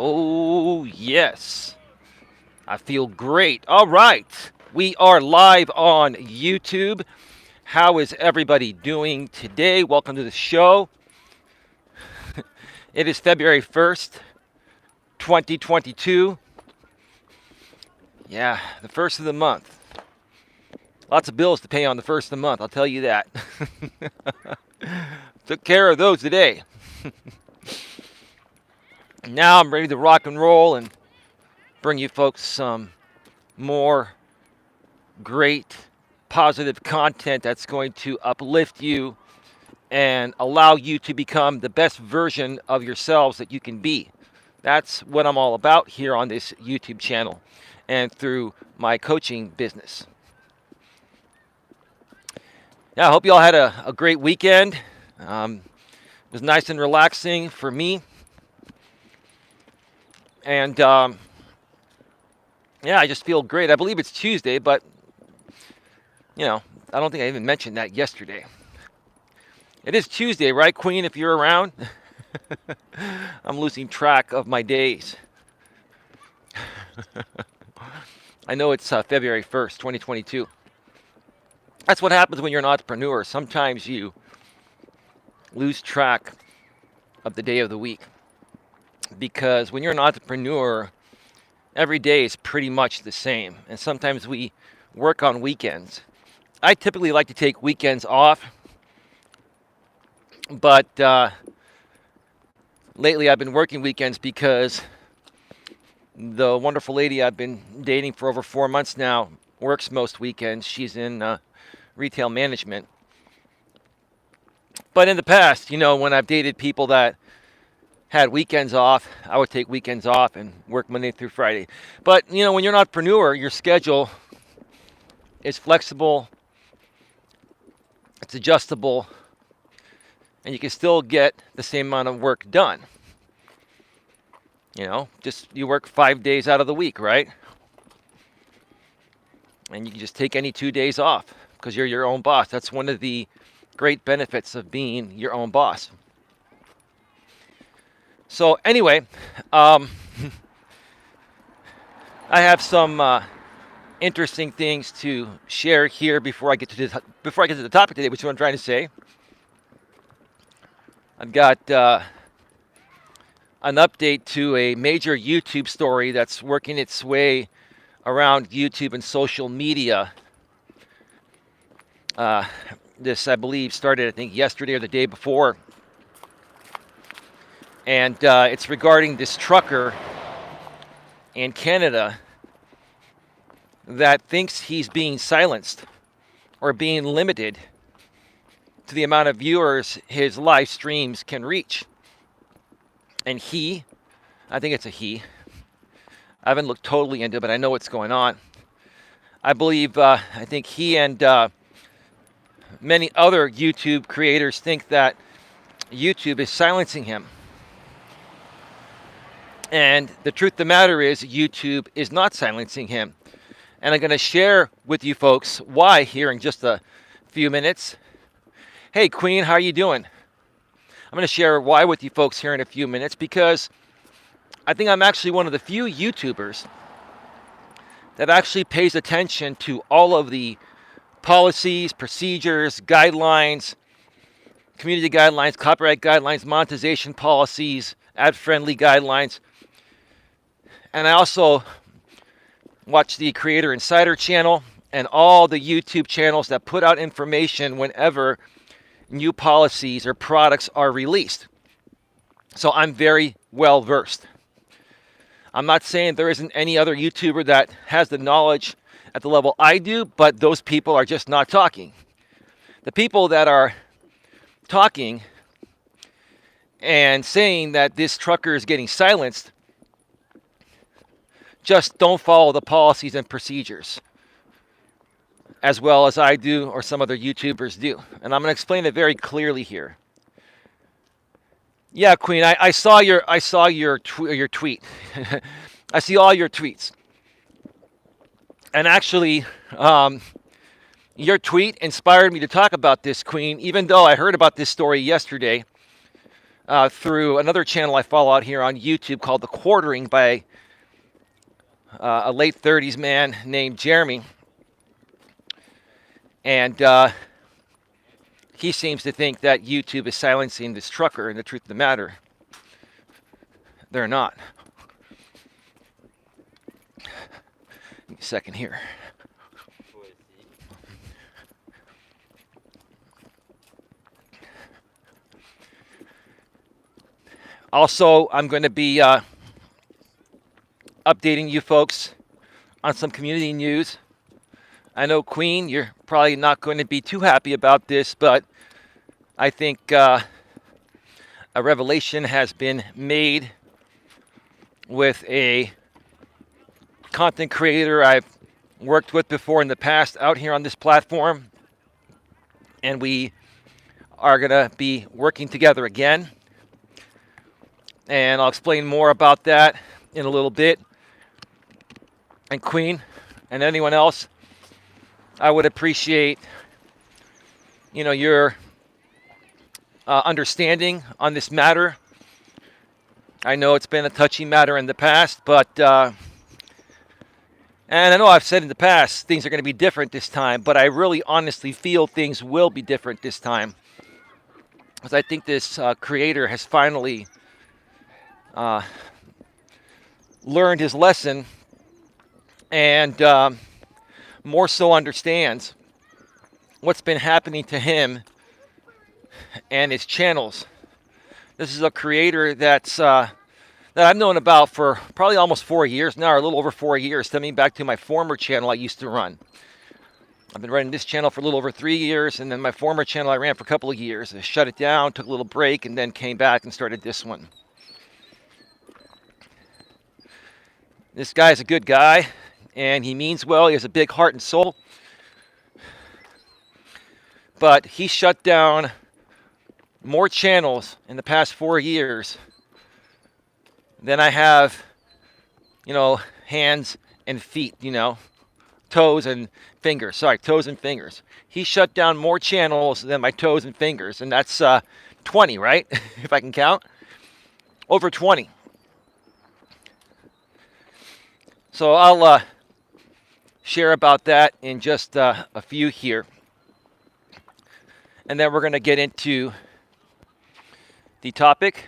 Oh, yes. I feel great. All right. We are live on YouTube. How is everybody doing today? Welcome to the show. It is February 1st, 2022. Yeah, the first of the month. Lots of bills to pay on the first of the month, I'll tell you that. Took care of those today. Now I'm ready to rock and roll and bring you folks some more great positive content that's going to uplift you and allow you to become the best version of yourselves that you can be. That's what I'm all about here on this YouTube channel and through my coaching business. Yeah, I hope you all had a great weekend. It was nice and relaxing for me. And yeah, I just feel great. I believe it's Tuesday, but I don't think I even mentioned that yesterday. It is Tuesday, right, Queen, if you're around? I'm losing track of my days. I know it's February 1st, 2022. That's what happens when you're an entrepreneur. Sometimes you lose track of the day of the week. Because when you're an entrepreneur, every day is pretty much the same. And sometimes we work on weekends. I typically like to take weekends off. But lately I've been working weekends because the wonderful lady I've been dating for over 4 months now works most weekends. She's in retail management. But in the past, when I've dated people that had weekends off, I would take weekends off and work Monday through Friday. But, when you're an entrepreneur, your schedule is flexible, it's adjustable, and you can still get the same amount of work done. Just you work 5 days out of the week, right? And you can just take any 2 days off because you're your own boss. That's one of the great benefits of being your own boss. So anyway, I have some interesting things to share here before I get to the topic today, which is what I'm trying to say. I've got an update to a major YouTube story that's working its way around YouTube and social media. This, I believe, started, I think, yesterday or the day before. And it's regarding this trucker in Canada that thinks he's being silenced or being limited to the amount of viewers his live streams can reach. And I think it's a he. I haven't looked totally into it, but I know what's going on. I think he and many other YouTube creators think that YouTube is silencing him. And the truth of the matter is YouTube is not silencing him. And I'm going to share with you folks why here in just a few minutes. Hey, Queen, how are you doing? I'm going to share why with you folks here in a few minutes because I think I'm actually one of the few YouTubers that actually pays attention to all of the policies, procedures, guidelines, community guidelines, copyright guidelines, monetization policies, ad-friendly guidelines. And I also watch the Creator Insider channel and all the YouTube channels that put out information whenever new policies or products are released. So I'm very well versed. I'm not saying there isn't any other YouTuber that has the knowledge at the level I do, but those people are just not talking. The people that are talking and saying that this trucker is getting silenced just don't follow the policies and procedures as well as I do or some other YouTubers do. And I'm going to explain it very clearly here. Yeah, Queen, I saw your tweet. I see all your tweets. And actually, your tweet inspired me to talk about this, Queen, even though I heard about this story yesterday. through another channel I follow out here on YouTube called The Quartering by a late 30s man named Jeremy. And he seems to think that YouTube is silencing this trucker, and the truth of the matter, they're not. Give me a second here. Also, I'm going to be updating you folks on some community news. I know, Queen, you're probably not going to be too happy about this, but I think a revelation has been made with a content creator I've worked with before in the past out here on this platform. And we are going to be working together again. And I'll explain more about that in a little bit. And Queen and anyone else, I would appreciate, your understanding on this matter. I know it's been a touchy matter in the past, but and I know I've said in the past things are going to be different this time, but I really honestly feel things will be different this time, because I think this creator has finally learned his lesson, and more so understands what's been happening to him and his channels. This is a creator that I've known about for probably almost 4 years now, or a little over 4 years, stemming back to my former channel I used to run. I've been running this channel for a little over 3 years, and then my former channel I ran for a couple of years. I shut it down, took a little break, and then came back and started this one. This guy's a good guy, and he means well. He has a big heart and soul. But he shut down more channels in the past 4 years than I have, hands and feet, toes and fingers. Sorry, toes and fingers. He shut down more channels than my toes and fingers, and that's 20, right? If I can count. Over 20. So I'll share about that in just a few here. And then we're going to get into the topic,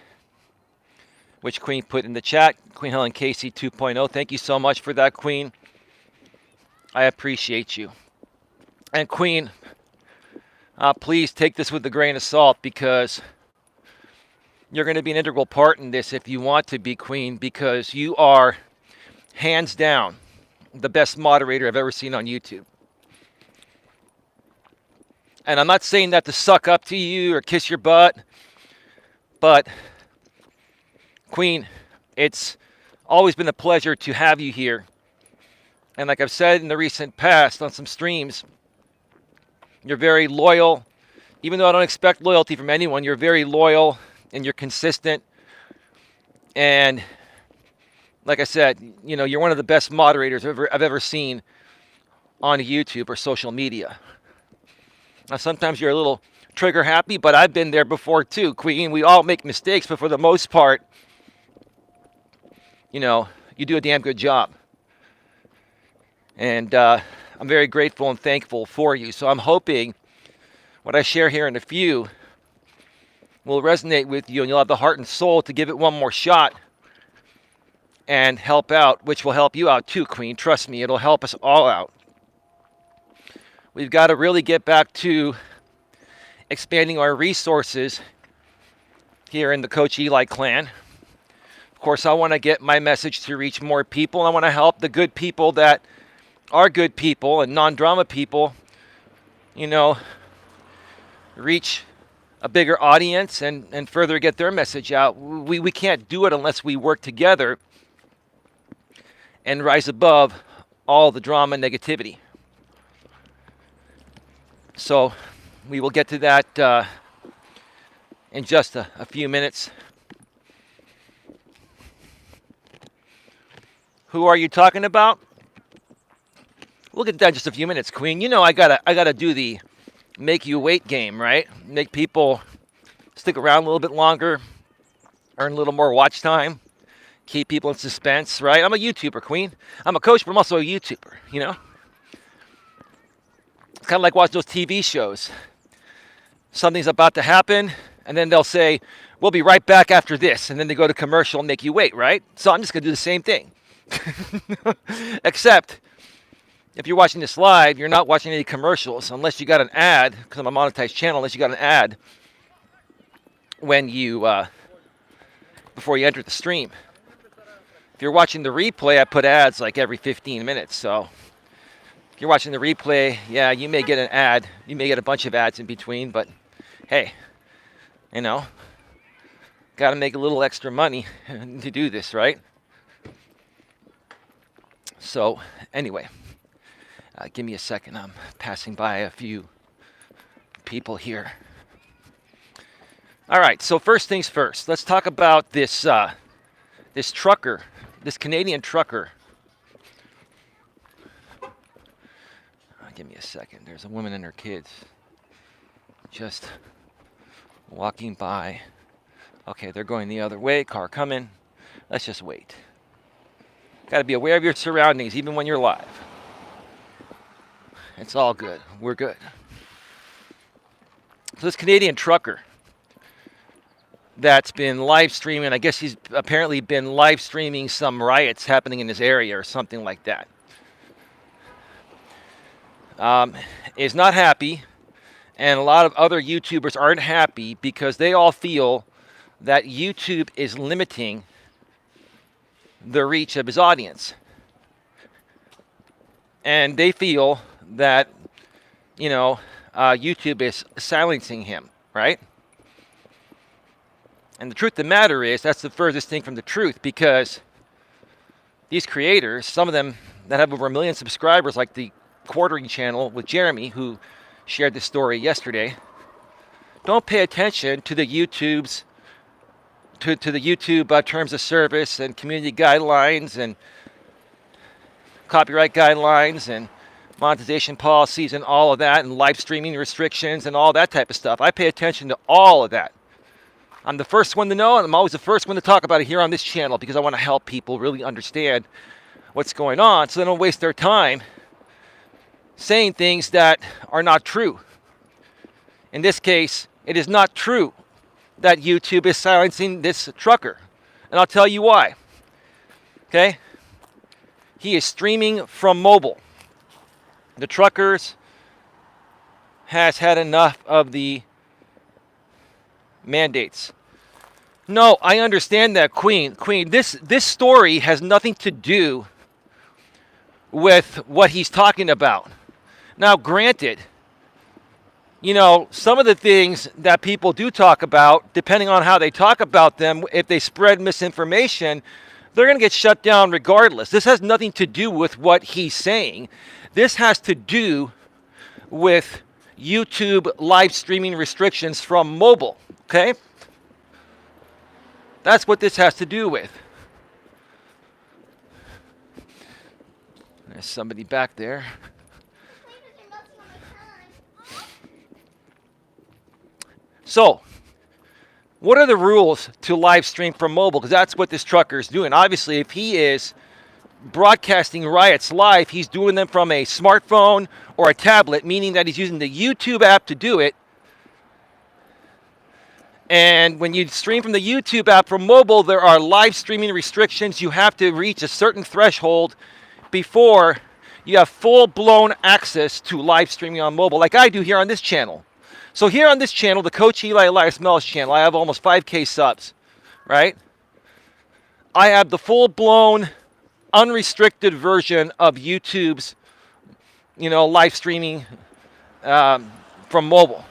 which Queen put in the chat. Queen Helen Casey 2.0. Thank you so much for that, Queen. I appreciate you. And Queen, please take this with a grain of salt, because you're going to be an integral part in this if you want to be, Queen, because you are hands down the best moderator I've ever seen on YouTube. And I'm not saying that to suck up to you or kiss your butt, but Queen, it's always been a pleasure to have you here. And like I've said in the recent past on some streams, you're very loyal. Even though I don't expect loyalty from anyone, you're very loyal and you're consistent. And like I said, you're one of the best moderators I've ever seen on YouTube or social media. Now, sometimes you're a little trigger happy, but I've been there before too, Queen. We all make mistakes, but for the most part, you do a damn good job. And I'm very grateful and thankful for you. So I'm hoping what I share here in a few will resonate with you, and you'll have the heart and soul to give it one more shot and help out, which will help you out too, Queen. Trust me, it'll help us all out. We've got to really get back to expanding our resources here in the Coach Eli clan. Of course, I want to get my message to reach more people. I want to help the good people that are good people and non-drama people, reach a bigger audience and further get their message out. We can't do it unless we work together and rise above all the drama and negativity. So we will get to that in just a few minutes. Who are you talking about? We'll get to that in just a few minutes, Queen. I gotta do the make you wait game, right? Make people stick around a little bit longer, earn a little more watch time, keep people in suspense, right? I'm a YouTuber, Queen. I'm a coach, but I'm also a YouTuber, you know? It's kind of like watching those TV shows. Something's about to happen, and then they'll say, we'll be right back after this, and then they go to commercial and make you wait, right? So I'm just going to do the same thing. Except, if you're watching this live, you're not watching any commercials unless you got an ad, because I'm a monetized channel, unless you got an ad when you, before you enter the stream. If you're watching the replay, I put ads like every 15 minutes, so if you're watching the replay, yeah, you may get an ad. You may get a bunch of ads in between, but hey, you know, got to make a little extra money to do this, right? So, anyway, give me a second. I'm passing by a few people here. All right, so first things first. Let's talk about this this trucker, this Canadian trucker. Give me a second. There's a woman and her kids just walking by. Okay, they're going the other way. Car coming. Let's just wait. Got to be aware of your surroundings, even when you're live. It's all good. We're good. So this Canadian trucker that's been live streaming, I guess he's apparently been live streaming some riots happening in his area or something like that. Is not happy, and a lot of other YouTubers aren't happy because they all feel that YouTube is limiting the reach of his audience. And they feel that, you know, YouTube is silencing him, right? And the truth of the matter is, that's the furthest thing from the truth, because these creators, some of them that have over 1 million subscribers, like the Quartering channel with Jeremy, who shared this story yesterday, don't pay attention to the YouTube's to the YouTube terms of service and community guidelines and copyright guidelines and monetization policies and all of that, and live streaming restrictions and all that type of stuff. I pay attention to all of that. I'm the first one to know, and I'm always the first one to talk about it here on this channel, because I want to help people really understand what's going on so they don't waste their time saying things that are not true. In this case, it is not true that YouTube is silencing this trucker. And I'll tell you why. Okay? He is streaming from mobile. The truckers has had enough of the mandates. No, I understand that, Queen. This story has nothing to do with what he's talking about. Now, granted, you know, some of the things that people do talk about, depending on how they talk about them, if they spread misinformation, they're going to get shut down regardless. This has nothing to do with what he's saying. This has to do with YouTube live streaming restrictions from mobile, okay? That's what this has to do with. There's somebody back there. So, what are the rules to live stream from mobile? Because that's what this trucker is doing. Obviously, if he is broadcasting riots live, he's doing them from a smartphone or a tablet, meaning that he's using the YouTube app to do it. And when you stream from the YouTube app from mobile, there are live streaming restrictions. You have to reach a certain threshold before you have full-blown access to live streaming on mobile, like I do here on this channel. So here on this channel, the Coach Eli, Elias Melas channel, I have almost 5K subs, right? I have the full-blown, unrestricted version of YouTube's, you know, live streaming from mobile.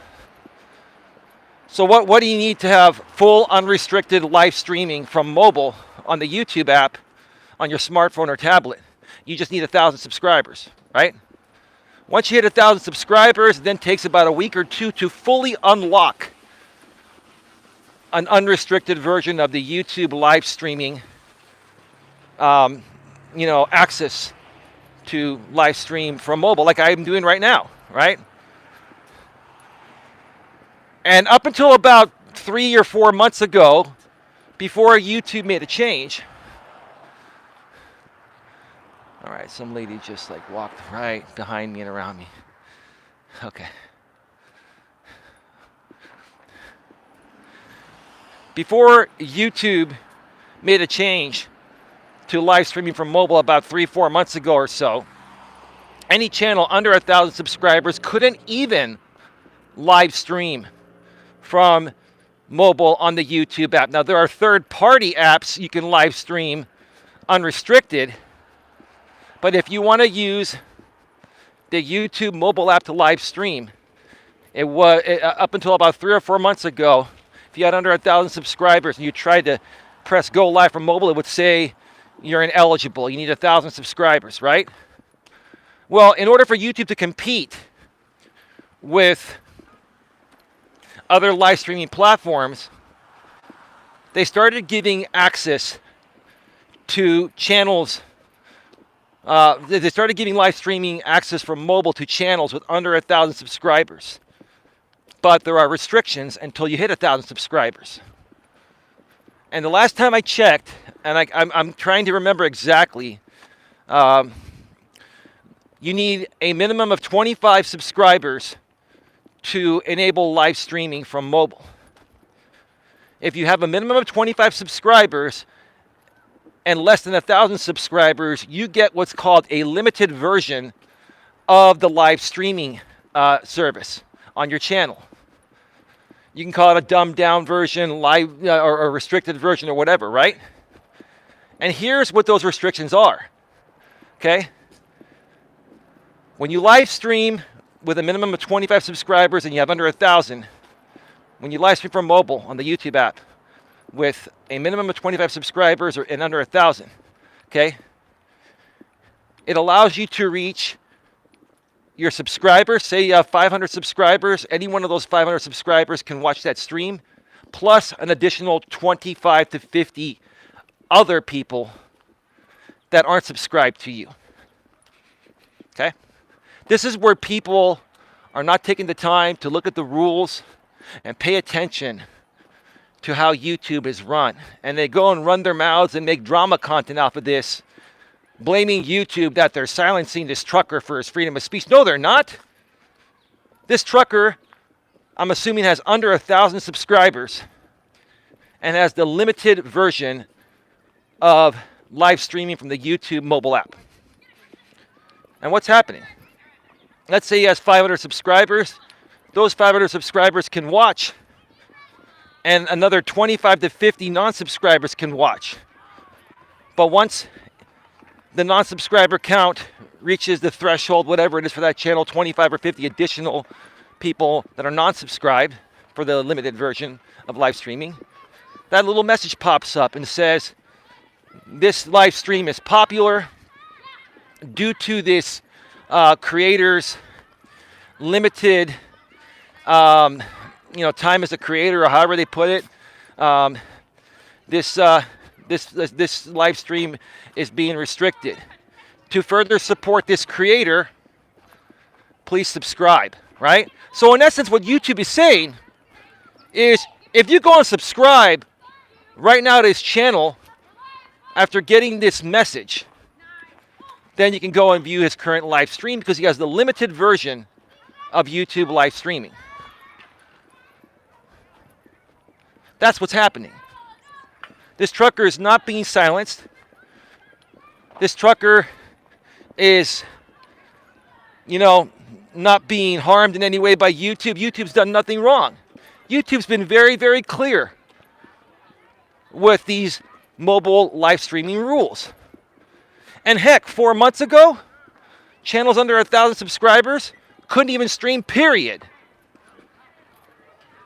So what do you need to have full, unrestricted live streaming from mobile on the YouTube app on your smartphone or tablet? You just need 1,000 subscribers, right? Once you hit 1,000 subscribers, it then takes about a week or two to fully unlock an unrestricted version of the YouTube live streaming, you know, access to live stream from mobile, like I'm doing right now, right? And up until about 3 or 4 months ago, before YouTube made a change. All right, some lady just like walked right behind me and around me. Okay. Before YouTube made a change to live streaming from mobile about 3-4 months ago or so, any channel under 1,000 subscribers couldn't even live stream from mobile on the YouTube app. Now, there are third-party apps you can live stream unrestricted, but if you want to use the YouTube mobile app to live stream, it was up until about 3 or 4 months ago, if you had under 1,000 subscribers and you tried to press go live from mobile, it would say you're ineligible. You need 1,000 subscribers, right? Well, in order for YouTube to compete with other live streaming platforms, they started giving access to channels. They started giving live streaming access from mobile to channels with under 1,000 subscribers. But there are restrictions until you hit 1,000 subscribers. And the last time I checked, and I'm trying to remember exactly, you need a minimum of 25 subscribers to enable live streaming from mobile. If you have a minimum of 25 subscribers and less than 1,000 subscribers, you get what's called a limited version of the live streaming service on your channel. You can call it a dumbed down version, live or a restricted version or whatever, right? And here's what those restrictions are, okay? When you live stream with a minimum of 25 subscribers and you have under 1,000, when you live stream from mobile on the YouTube app with a minimum of 25 subscribers and under 1,000, okay, it allows you to reach your subscribers. Say you have 500 subscribers, any one of those 500 subscribers can watch that stream, plus an additional 25 to 50 other people that aren't subscribed to you. Okay? This is where people are not taking the time to look at the rules and pay attention to how YouTube is run. And they go and run their mouths and make drama content off of this, blaming YouTube that they're silencing this trucker for his freedom of speech. No, they're not. This trucker, I'm assuming, has under 1,000 subscribers and has the limited version of live streaming from the YouTube mobile app. And what's happening? Let's say he has 500 subscribers. Those 500 subscribers can watch, and another 25 to 50 non-subscribers can watch. But once the non-subscriber count reaches the threshold, whatever it is for that channel, 25 or 50 additional people that are non-subscribed for the limited version of live streaming, that little message pops up and says, this live stream is popular due to this creator's limited time as a creator, or however they put it. This live stream is being restricted. To further support this creator, please subscribe, right? So in essence, what YouTube is saying is, if you go and subscribe right now to his channel after getting this message, then you can go and view his current live stream because he has the limited version of YouTube live streaming. That's what's happening. This trucker is not being silenced. This trucker is, not being harmed in any way by YouTube. YouTube's done nothing wrong. YouTube's been very, very clear with these mobile live streaming rules. And heck, 4 months ago, channels under 1,000 subscribers couldn't even stream, period.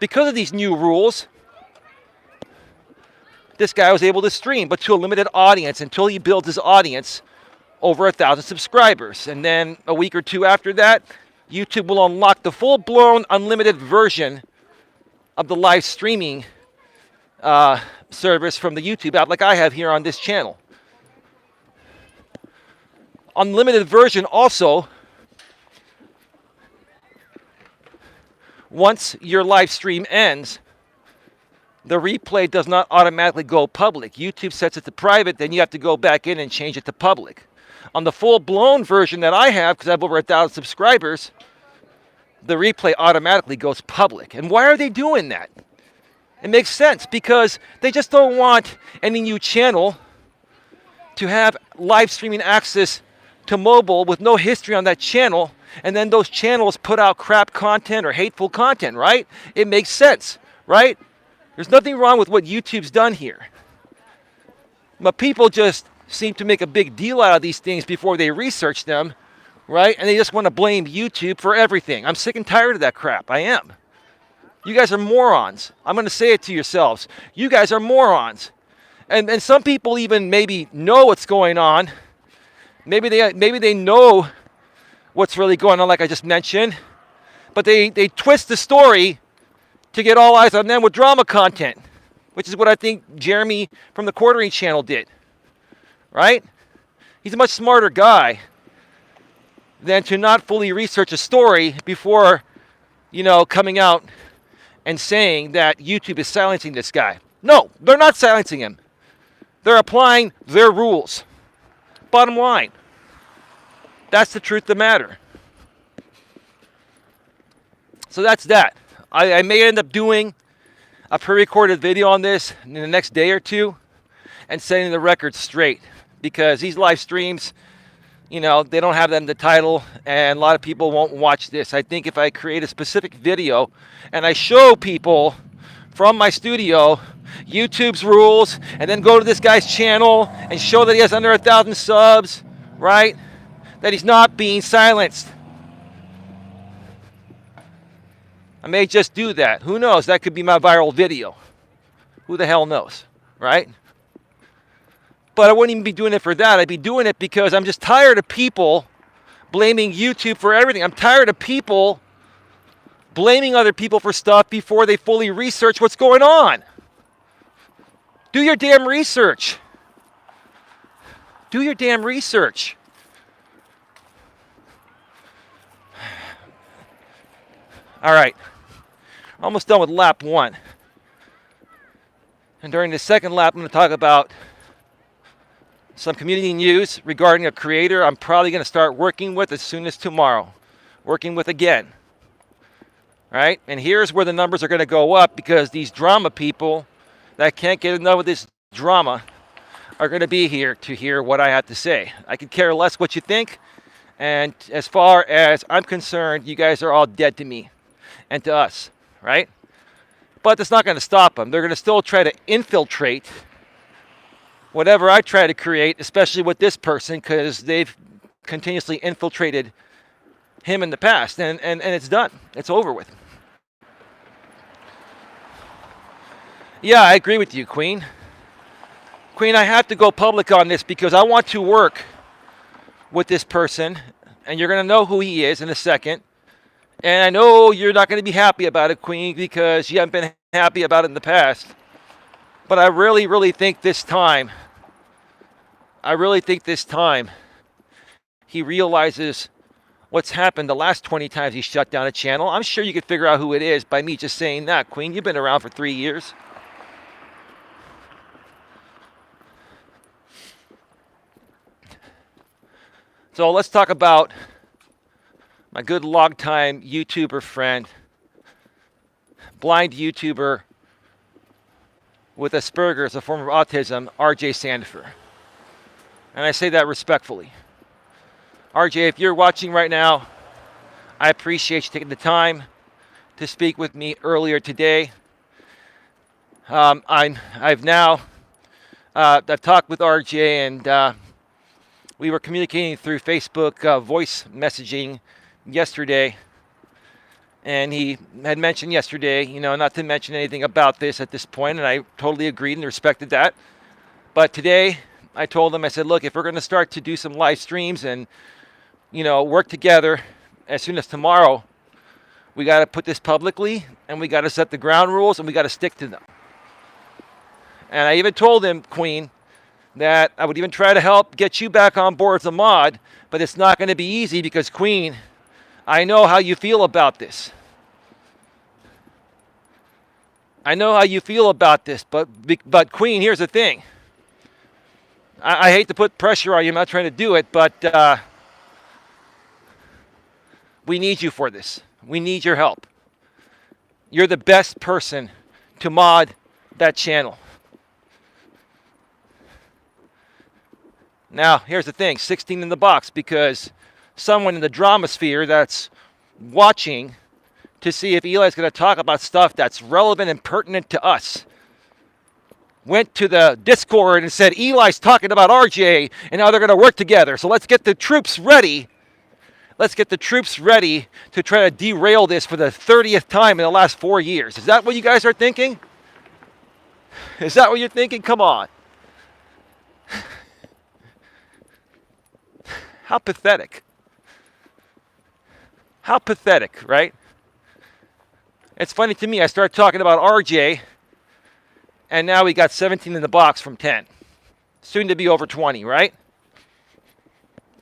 Because of these new rules, this guy was able to stream, but to a limited audience until he builds his audience over 1,000 subscribers. And then a week or two after that, YouTube will unlock the full-blown unlimited version of the live streaming service from the YouTube app, like I have here on this channel. Unlimited version also, once your live stream ends, the replay does not automatically go public. YouTube sets it to private, then you have to go back in and change it to public. On the full-blown version that I have, because I have over 1,000 subscribers, the replay automatically goes public. And why are they doing that? It makes sense, because they just don't want any new channel to have live streaming access to mobile with no history on that channel, and then those channels put out crap content or hateful content, right? It makes sense, right? There's nothing wrong with what YouTube's done here. But people just seem to make a big deal out of these things before they research them, right? And they just want to blame YouTube for everything. I'm sick and tired of that crap. I am. You guys are morons. I'm going to say it to yourselves. You guys are morons. And some people even maybe know what's going on. Maybe they know what's really going on, like I just mentioned. But they twist the story to get all eyes on them with drama content, which is what I think Jeremy from the Quartering channel did. Right? He's a much smarter guy than to not fully research a story before, coming out and saying that YouTube is silencing this guy. No, they're not silencing him. They're applying their rules. Bottom line. That's the truth of the matter. So that's that. I may end up doing a pre-recorded video on this in the next day or two and setting the record straight, because these live streams, they don't have that in the title, and a lot of people won't watch this. I think if I create a specific video and I show people from my studio YouTube's rules, and then go to this guy's channel and show that he has under 1,000 subs, right? That he's not being silenced. I may just do that. Who knows? That could be my viral video. Who the hell knows, right? But I wouldn't even be doing it for that. I'd be doing it because I'm just tired of people blaming YouTube for everything. I'm tired of people blaming other people for stuff before they fully research what's going on. Do your damn research. Do your damn research. All right. Almost done with lap 1. And during the second lap, I'm going to talk about some community news regarding a creator I'm probably going to start working with as soon as tomorrow. Working with again. Right? And here's where the numbers are going to go up, because these drama people that can't get enough of this drama are going to be here to hear what I have to say. I could care less what you think. And as far as I'm concerned, you guys are all dead to me and to us. Right? But that's not going to stop them. They're going to still try to infiltrate whatever I try to create, especially with this person, because they've continuously infiltrated him in the past. And it's done. It's over with. Yeah, I agree with you, Queen. Queen, I have to go public on this because I want to work with this person. And you're going to know who he is in a second. And I know you're not going to be happy about it, Queen, because you haven't been happy about it in the past. But I really, really think this time, he realizes what's happened the last 20 times he shut down a channel. I'm sure you could figure out who it is by me just saying that, Queen. You've been around for 3 years. So let's talk about my good longtime YouTuber friend, blind YouTuber with Asperger's, a form of autism, RJ Sandifer. And I say that respectfully. RJ, if you're watching right now, I appreciate you taking the time to speak with me earlier today. I've talked with RJ, and we were communicating through Facebook voice messaging yesterday, and he had mentioned yesterday, not to mention anything about this at this point, and I totally agreed and respected that. But today, I told him, I said, look, if we're going to start to do some live streams and, work together as soon as tomorrow, we got to put this publicly, and we got to set the ground rules, and we got to stick to them. And I even told him, Queen, that I would even try to help get you back on board as a mod, but it's not going to be easy because, Queen, I know how you feel about this. I know how you feel about this, but Queen, here's the thing. I hate to put pressure on you. I'm not trying to do it, but we need you for this. We need your help. You're the best person to mod that channel. Now, here's the thing, 16 in the box, because someone in the drama sphere that's watching to see if Eli's going to talk about stuff that's relevant and pertinent to us went to the Discord and said, Eli's talking about RJ, and now they're going to work together. So let's get the troops ready. Let's get the troops ready to try to derail this for the 30th time in the last 4 years. Is that what you guys are thinking? Is that what you're thinking? Come on. How pathetic. How pathetic, right? It's funny to me. I start talking about RJ, and now we got 17 in the box from 10. Soon to be over 20, right?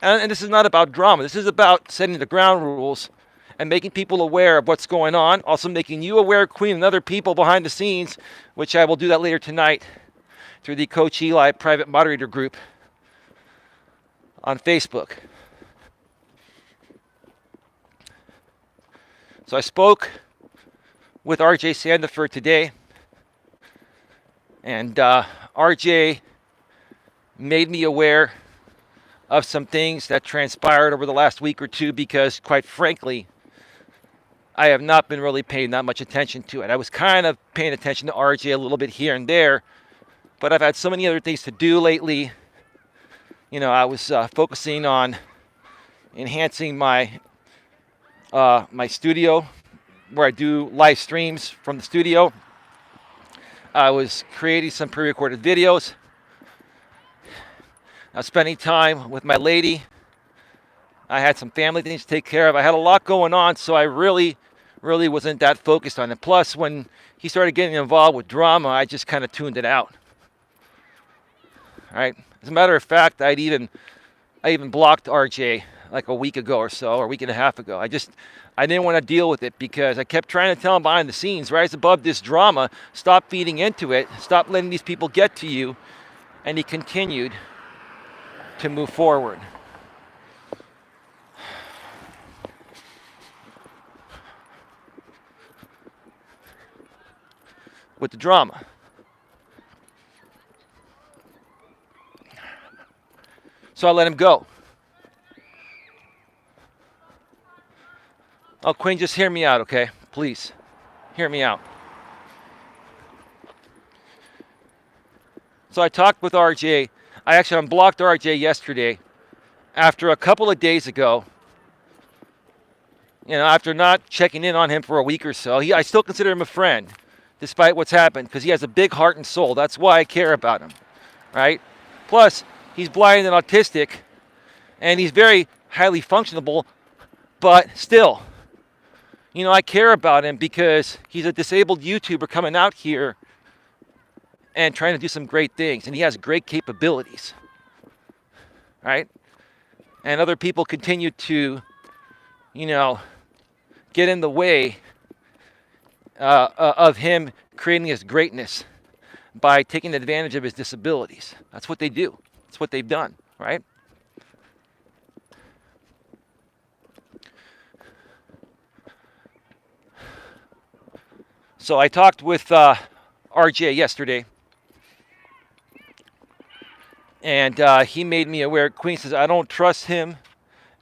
And this is not about drama. This is about setting the ground rules and making people aware of what's going on. Also making you aware, Queen, and other people behind the scenes, which I will do that later tonight through the Coach Eli private moderator group on Facebook. So I spoke with RJ Sandiford today, and RJ made me aware of some things that transpired over the last week or two because, quite frankly, I have not been really paying that much attention to it. I was kind of paying attention to RJ a little bit here and there, but I've had so many other things to do lately. You know, I was focusing on enhancing my my studio, where I do live streams from the studio. I was creating some pre-recorded videos. I was spending time with my lady. I had some family things to take care of. I had a lot going on, so I really wasn't that focused on it. Plus, when he started getting involved with drama, I just kind of tuned it out. All right. As a matter of fact, I even blocked RJ like a week ago or so, or a week and a half ago. I didn't want to deal with it because I kept trying to tell him behind the scenes, rise above this drama, stop feeding into it, stop letting these people get to you, and he continued to move forward. With the drama. So I let him go. Oh, Queen, just hear me out, okay? Please, hear me out. So I talked with RJ. I actually unblocked RJ yesterday after a couple of days ago. You know, after not checking in on him for a week or so. I still consider him a friend, despite what's happened, because he has a big heart and soul. That's why I care about him, right? Plus, he's blind and autistic, and he's very highly functionable, but still, you know, I care about him because he's a disabled YouTuber coming out here and trying to do some great things, and he has great capabilities, right? And other people continue to, you know, get in the way of him creating his greatness by taking advantage of his disabilities. That's what they do. That's what they've done, right? So I talked with RJ yesterday, and he made me aware. Queen says, I don't trust him,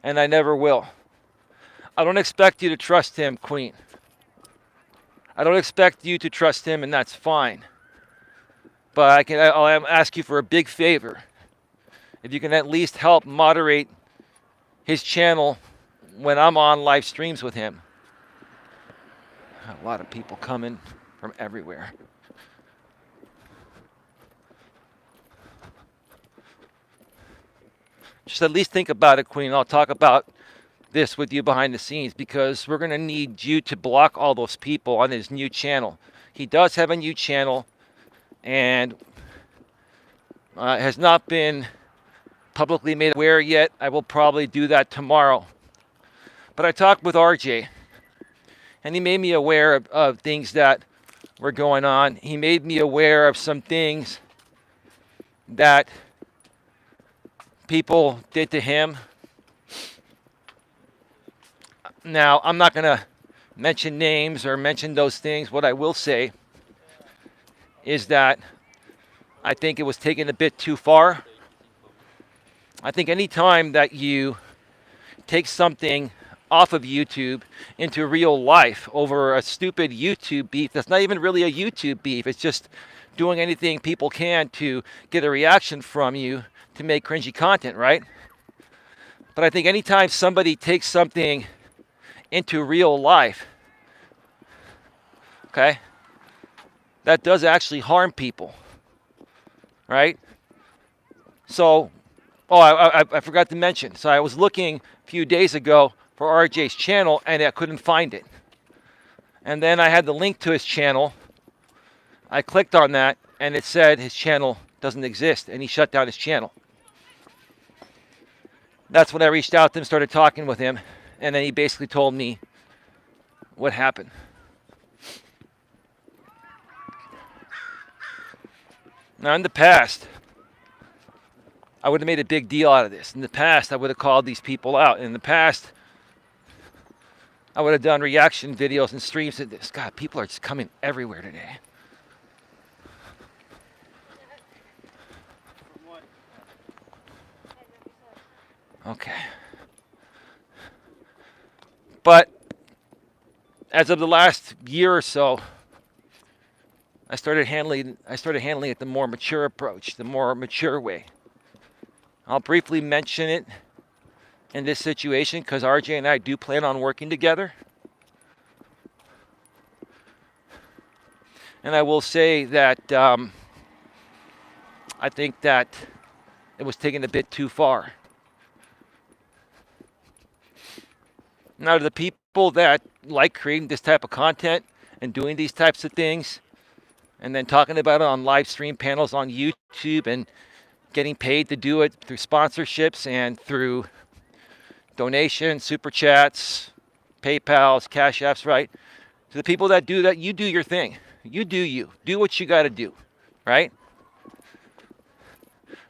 and I never will. I don't expect you to trust him, Queen. I don't expect you to trust him, and that's fine. But I'll ask you for a big favor. If you can at least help moderate his channel when I'm on live streams with him. A lot of people coming from everywhere. Just at least think about it, Queen. I'll talk about this with you behind the scenes because we're going to need you to block all those people on his new channel. He does have a new channel and has not been publicly made aware yet. I will probably do that tomorrow. But I talked with RJ, and he made me aware of things that were going on. He made me aware of some things that people did to him. Now, I'm not going to mention names or mention those things. What I will say is that I think it was taken a bit too far. I think any time that you take something off of YouTube into real life over a stupid YouTube beef that's not even really a YouTube beef, it's just doing anything people can to get a reaction from you to make cringy content, right? But I think anytime somebody takes something into real life, okay, that does actually harm people, right? So, I forgot to mention. So I was looking a few days ago for RJ's channel, and I couldn't find it. And then I had the link to his channel. I clicked on that, and it said his channel doesn't exist, and he shut down his channel. That's when I reached out to him, started talking with him, and then he basically told me what happened. Now, in the past, I would have made a big deal out of this. In the past, I would have called these people out. In the past, I would have done reaction videos and streams of this. God, people are just coming everywhere today. Okay. But as of the last year or so, I started handling it the more mature approach, the more mature way. I'll briefly mention it in this situation because RJ and I do plan on working together. And I will say that I think that it was taken a bit too far. Now, to the people that like creating this type of content and doing these types of things, and then talking about it on live stream panels on YouTube and getting paid to do it through sponsorships and through donations, super chats, PayPals, Cash Apps, right? To the people that do that, you do your thing. You do you. Do what you got to do, right?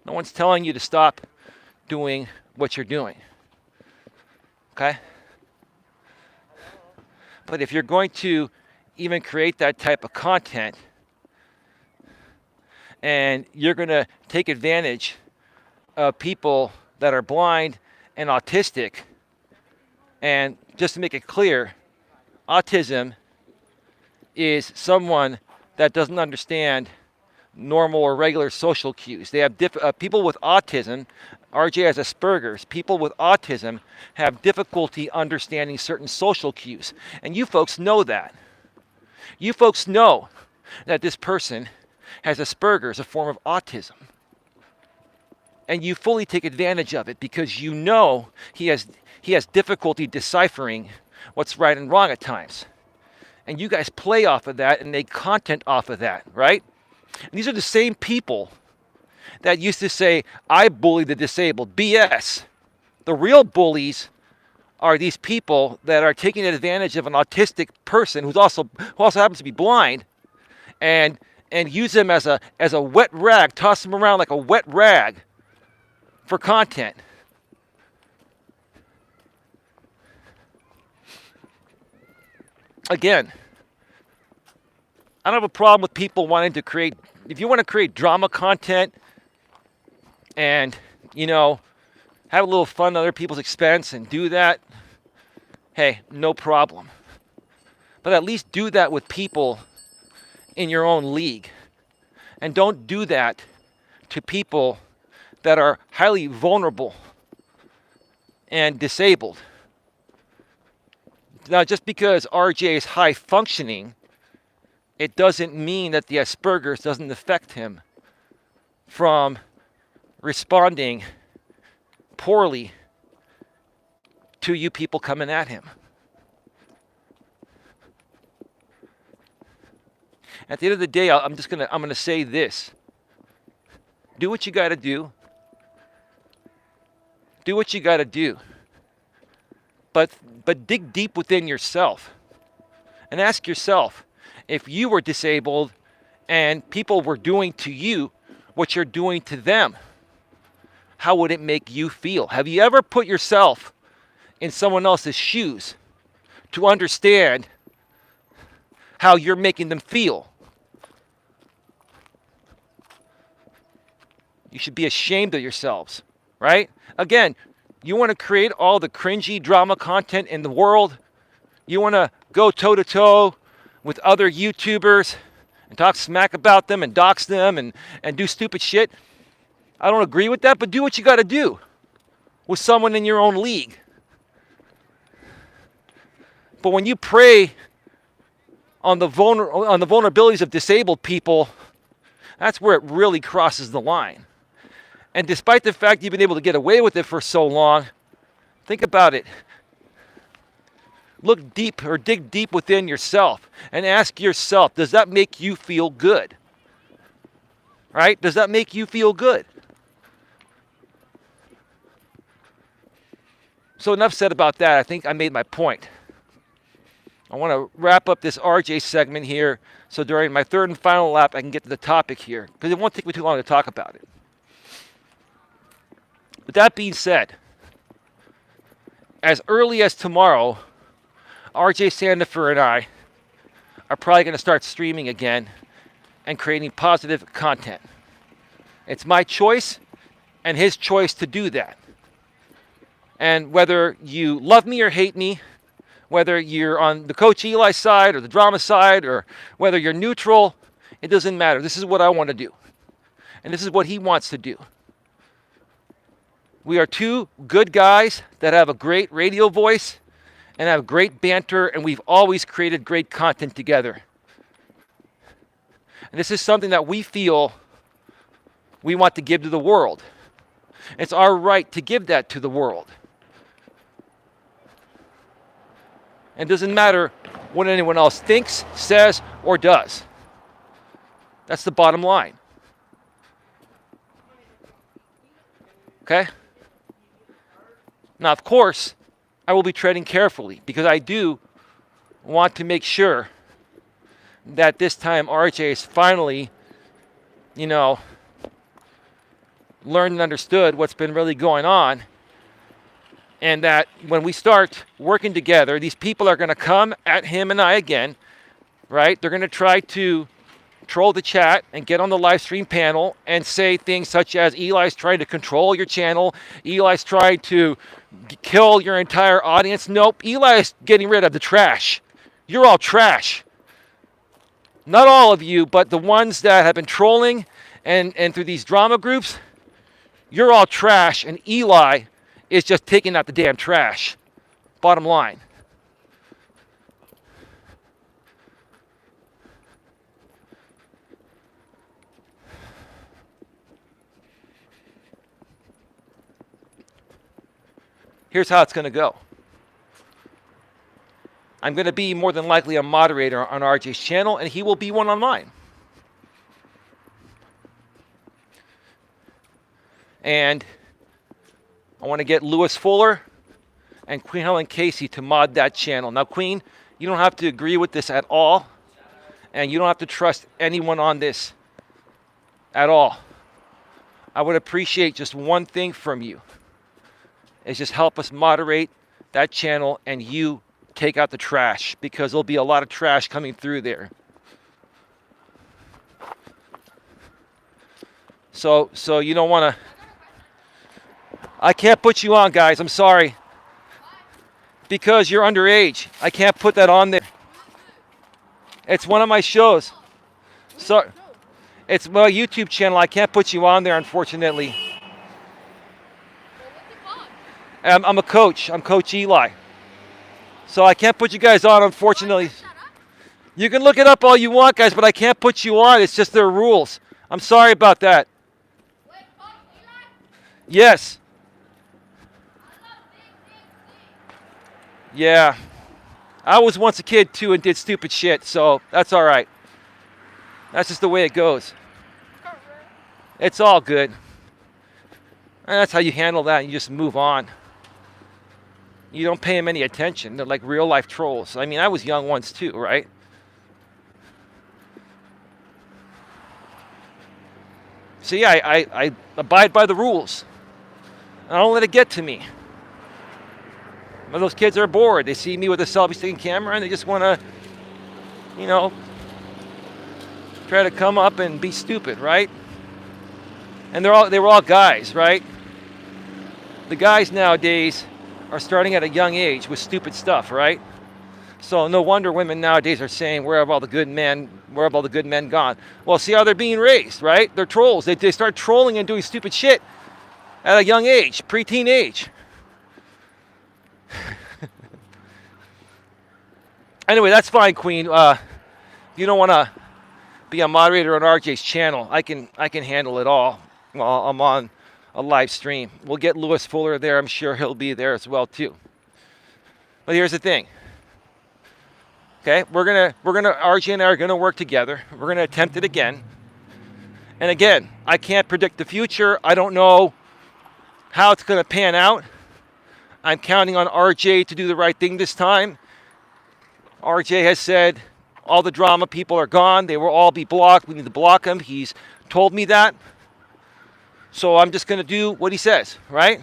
No one's telling you to stop doing what you're doing, okay? But if you're going to even create that type of content, and you're going to take advantage of people that are blind and autistic. And just to make it clear, autism is someone that doesn't understand normal or regular social cues. They have people with autism. RJ has Asperger's. People with autism have difficulty understanding certain social cues. And you folks know that. You folks know that this person has Asperger's, a form of autism. And you fully take advantage of it because you know he has difficulty deciphering what's right and wrong at times. And you guys play off of that and make content off of that, right? And these are the same people that used to say, I bully the disabled. BS. The real bullies are these people that are taking advantage of an autistic person who also happens to be blind and use them as a wet rag, toss them around like a wet rag for content. Again, I don't have a problem with people wanting to create, if you want to create drama content and, have a little fun at other people's expense and do that, hey, no problem. But at least do that with people in your own league. And don't do that to people that are highly vulnerable and disabled. Now, just because RJ is high functioning, it doesn't mean that the Asperger's doesn't affect him from responding poorly to you people coming at him. At the end of the day, I'm gonna say this. Do what you gotta do. Do what you gotta do. But dig deep within yourself and ask yourself, if you were disabled and people were doing to you what you're doing to them? How would it make you feel? Have you ever put yourself in someone else's shoes to understand how you're making them feel? You should be ashamed of yourselves, right? Again, you want to create all the cringy drama content in the world. You want to go toe-to-toe with other YouTubers and talk smack about them and dox them and do stupid shit. I don't agree with that, but do what you got to do with someone in your own league. But when you prey on the vulnerabilities of disabled people, that's where it really crosses the line. And despite the fact you've been able to get away with it for so long, think about it. Look deep or dig deep within yourself and ask yourself, does that make you feel good? Right? Does that make you feel good? So enough said about that. I think I made my point. I want to wrap up this RJ segment here so during my third and final lap I can get to the topic here because it won't take me too long to talk about it. With that being said, as early as tomorrow, RJ Sandifer and I are probably going to start streaming again and creating positive content. It's my choice and his choice to do that. And whether you love me or hate me, whether you're on the Coach Eli side or the drama side, or whether you're neutral, it doesn't matter. This is what I want to do. And this is what he wants to do. We are two good guys that have a great radio voice and have great banter, and we've always created great content together. And this is something that we feel we want to give to the world. It's our right to give that to the world. And it doesn't matter what anyone else thinks, says, or does. That's the bottom line. Okay? Now, of course, I will be treading carefully because I do want to make sure that this time RJ is finally, learned and understood what's been really going on. And that when we start working together, these people are going to come at him and I again, right? They're going to try to troll the chat and get on the live stream panel and say things such as Eli's trying to control your channel. Eli's trying to kill your entire audience. Nope, Eli's getting rid of the trash. You're all trash. Not all of you, but the ones that have been trolling and through these drama groups, you're all trash, and Eli is just taking out the damn trash. Bottom line. Here's how it's going to go. I'm going to be more than likely a moderator on RJ's channel, and he will be one on mine. And I want to get Lewis Fuller and Queen Helen Casey to mod that channel. Now, Queen, you don't have to agree with this at all, and you don't have to trust anyone on this at all. I would appreciate just one thing from you. Is just help us moderate that channel and you take out the trash, because there'll be a lot of trash coming through there. So you don't want to... I can't put you on, guys. I'm sorry. Because you're underage. I can't put that on there. It's one of my shows. So it's my YouTube channel. I can't put you on there, unfortunately. I'm a coach. I'm Coach Eli. So I can't put you guys on, unfortunately. You can look it up all you want, guys, but I can't put you on. It's just their rules. I'm sorry about that. Yes. Yeah. I was once a kid, too, and did stupid shit, so that's all right. That's just the way it goes. It's all good. And that's how you handle that. You just move on. You don't pay them any attention. They're like real life trolls. I mean, I was young once too, right? So yeah, I abide by the rules. I don't let it get to me. When those kids are bored, they see me with a selfie-sticking camera and they just want to, you know, try to come up and be stupid, right? And they were all guys, right? The guys nowadays are starting at a young age with stupid stuff, right? So no wonder women nowadays are saying, where have all the good men gone? Well, see how they're being raised, right? They're trolls. They start trolling and doing stupid shit at a young age, preteen age. Anyway, that's fine, Queen. If you don't want to be a moderator on RJ's channel, I can handle it all while I'm on a live stream. We'll get Lewis Fuller there. I'm sure he'll be there as well too. But here's the thing. Okay, RJ and I are gonna work together. We're gonna attempt it again. And again, I can't predict the future. I don't know how it's gonna pan out. I'm counting on RJ to do the right thing this time. RJ has said all the drama people are gone. They will all be blocked. We need to block them. He's told me that. So I'm just going to do what he says, right?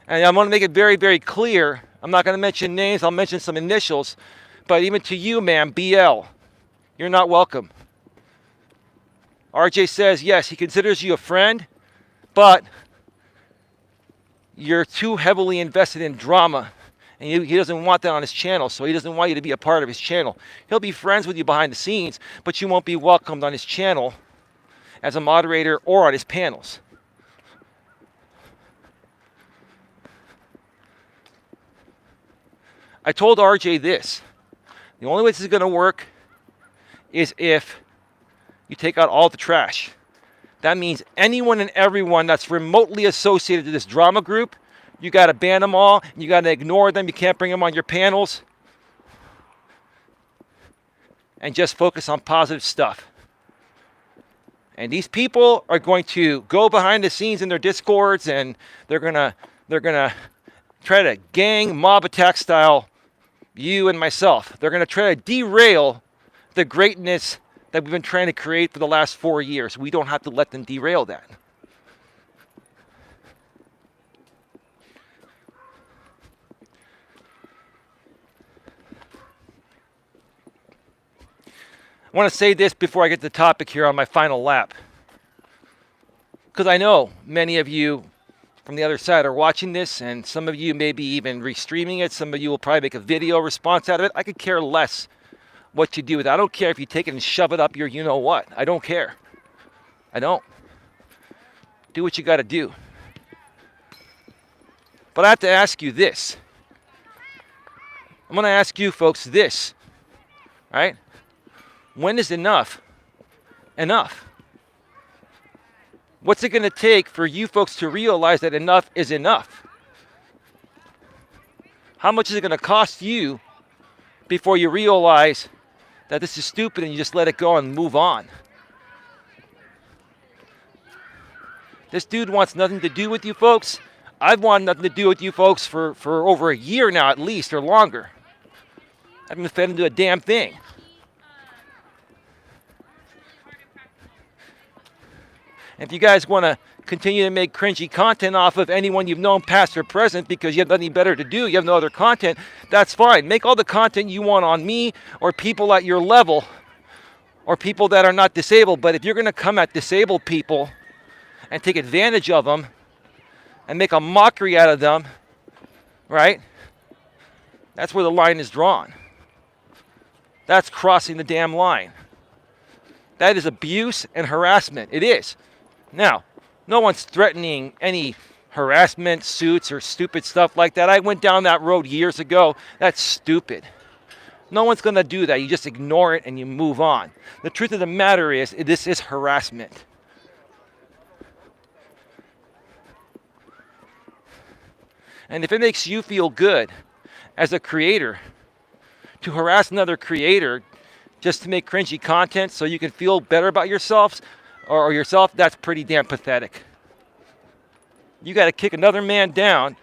And I'm going to make it very, very clear. I'm not going to mention names. I'll mention some initials. But even to you, ma'am, BL, you're not welcome. RJ says, yes, he considers you a friend, but you're too heavily invested in drama. And he doesn't want that on his channel, so he doesn't want you to be a part of his channel. He'll be friends with you behind the scenes, but you won't be welcomed on his channel as a moderator or on his panels. I told RJ this. The only way this is going to work is if you take out all the trash. That means anyone and everyone that's remotely associated to this drama group, you got to ban them all. You got to ignore them. You can't bring them on your panels. And just focus on positive stuff. And these people are going to go behind the scenes in their discords, and they're gonna try to gang mob attack style you and myself. They're gonna try to derail the greatness that we've been trying to create for the last 4 years. We don't have to let them derail that. I want to say this before I get to the topic here on my final lap. Because I know many of you from the other side are watching this, and some of you may be even restreaming it. Some of you will probably make a video response out of it. I could care less what you do with it. I don't care if you take it and shove it up your you-know-what. I don't care. I don't. Do what you got to do. But I have to ask you this. I'm going to ask you folks this. Right? When is enough enough? What's it going to take for you folks to realize that enough is enough? How much is it going to cost you before you realize that this is stupid and you just let it go and move on? This dude wants nothing to do with you folks. I've wanted nothing to do with you folks for over a year now at least, or longer. I haven't been fed into a damn thing. If you guys want to continue to make cringy content off of anyone you've known past or present because you have nothing better to do, you have no other content, that's fine. Make all the content you want on me or people at your level or people that are not disabled. But if you're going to come at disabled people and take advantage of them and make a mockery out of them, right? That's where the line is drawn. That's crossing the damn line. That is abuse and harassment. It is. Now, no one's threatening any harassment suits or stupid stuff like that. I went down that road years ago. That's stupid. No one's going to do that. You just ignore it and you move on. The truth of the matter is, this is harassment. And if it makes you feel good as a creator to harass another creator just to make cringy content so you can feel better about yourselves or yourself, that's pretty damn pathetic. You got to kick another man down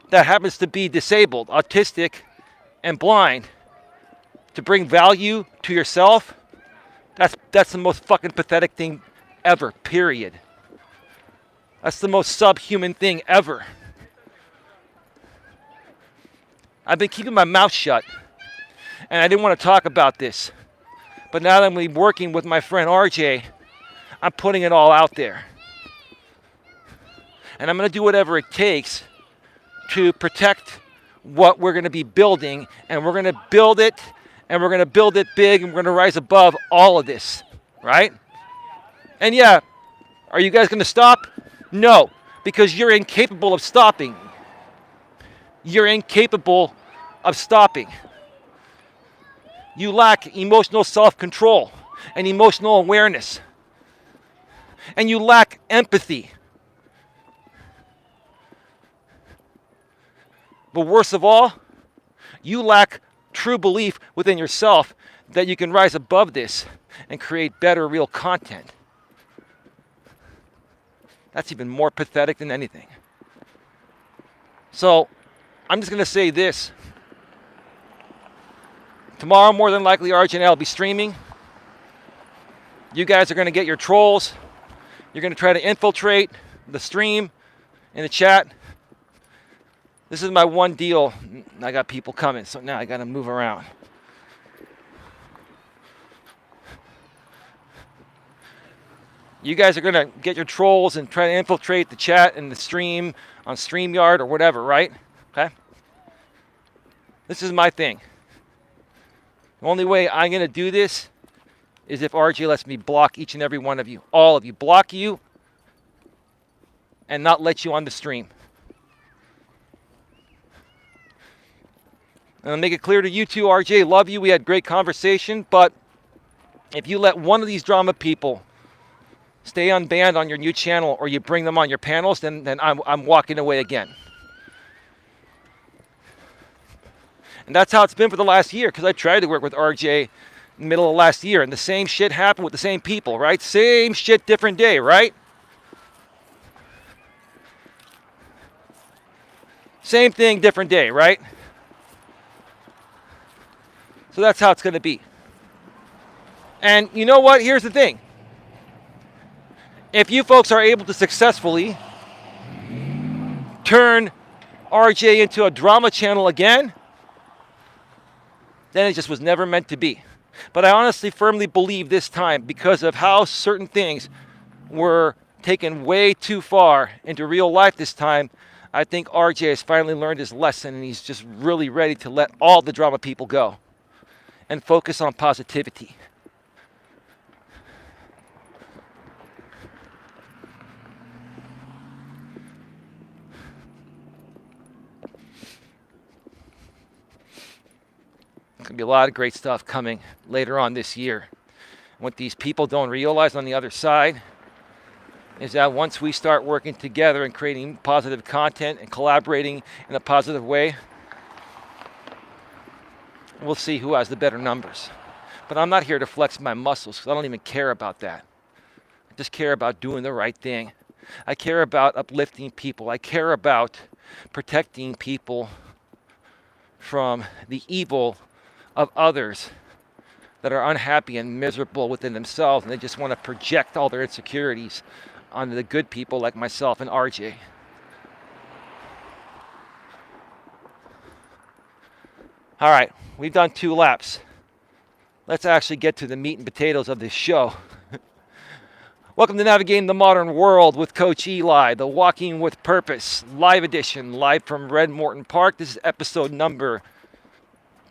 that happens to be disabled, autistic, and blind to bring value to yourself. That's That's the most fucking pathetic thing ever, period. That's the most subhuman thing ever. I've been keeping my mouth shut, and I didn't want to talk about this. But now that I'm working with my friend RJ, I'm putting it all out there. And I'm going to do whatever it takes to protect what we're going to be building, and we're going to build it, and we're going to build it big, and we're going to rise above all of this, right? And yeah, are you guys going to stop? No, because you're incapable of stopping. You're incapable of stopping. You lack emotional self-control and emotional awareness. And you lack empathy. But worst of all, you lack true belief within yourself that you can rise above this and create better, real content. That's even more pathetic than anything. So, I'm just going to say this. Tomorrow, more than likely, RJ and I will be streaming. You guys are going to get your trolls. You're going to try to infiltrate the stream in the chat. This is my one deal. I got people coming, so now I got to move around. You guys are going to get your trolls and try to infiltrate the chat and the stream on StreamYard or whatever, right? Okay? This is my thing. The only way I'm going to do this is if RJ lets me block each and every one of you. All of you. Block you and not let you on the stream. And I'll make it clear to you too, RJ, love you. We had great conversation, but if you let one of these drama people stay unbanned on your new channel or you bring them on your panels, then I'm walking away again. And that's how it's been for the last year, because I tried to work with RJ in the middle of last year, and the same shit happened with the same people, right? Same shit, different day, right? Same thing, different day, right? So that's how it's going to be. And you know what? Here's the thing. If you folks are able to successfully turn RJ into a drama channel again, then it just was never meant to be. But I honestly firmly believe this time, because of how certain things were taken way too far into real life this time, I think RJ has finally learned his lesson, and he's just really ready to let all the drama people go and focus on positivity. There's going to be a lot of great stuff coming later on this year. What these people don't realize on the other side is that once we start working together and creating positive content and collaborating in a positive way, we'll see who has the better numbers. But I'm not here to flex my muscles, because I don't even care about that. I just care about doing the right thing. I care about uplifting people. I care about protecting people from the evil of others that are unhappy and miserable within themselves, and they just want to project all their insecurities onto the good people like myself and RJ. All right, we've done 2 laps. Let's actually get to the meat and potatoes of this show. Welcome to Navigating the Modern World with Coach Eli, the Walking with Purpose live edition, live from Red Morton Park. This is episode number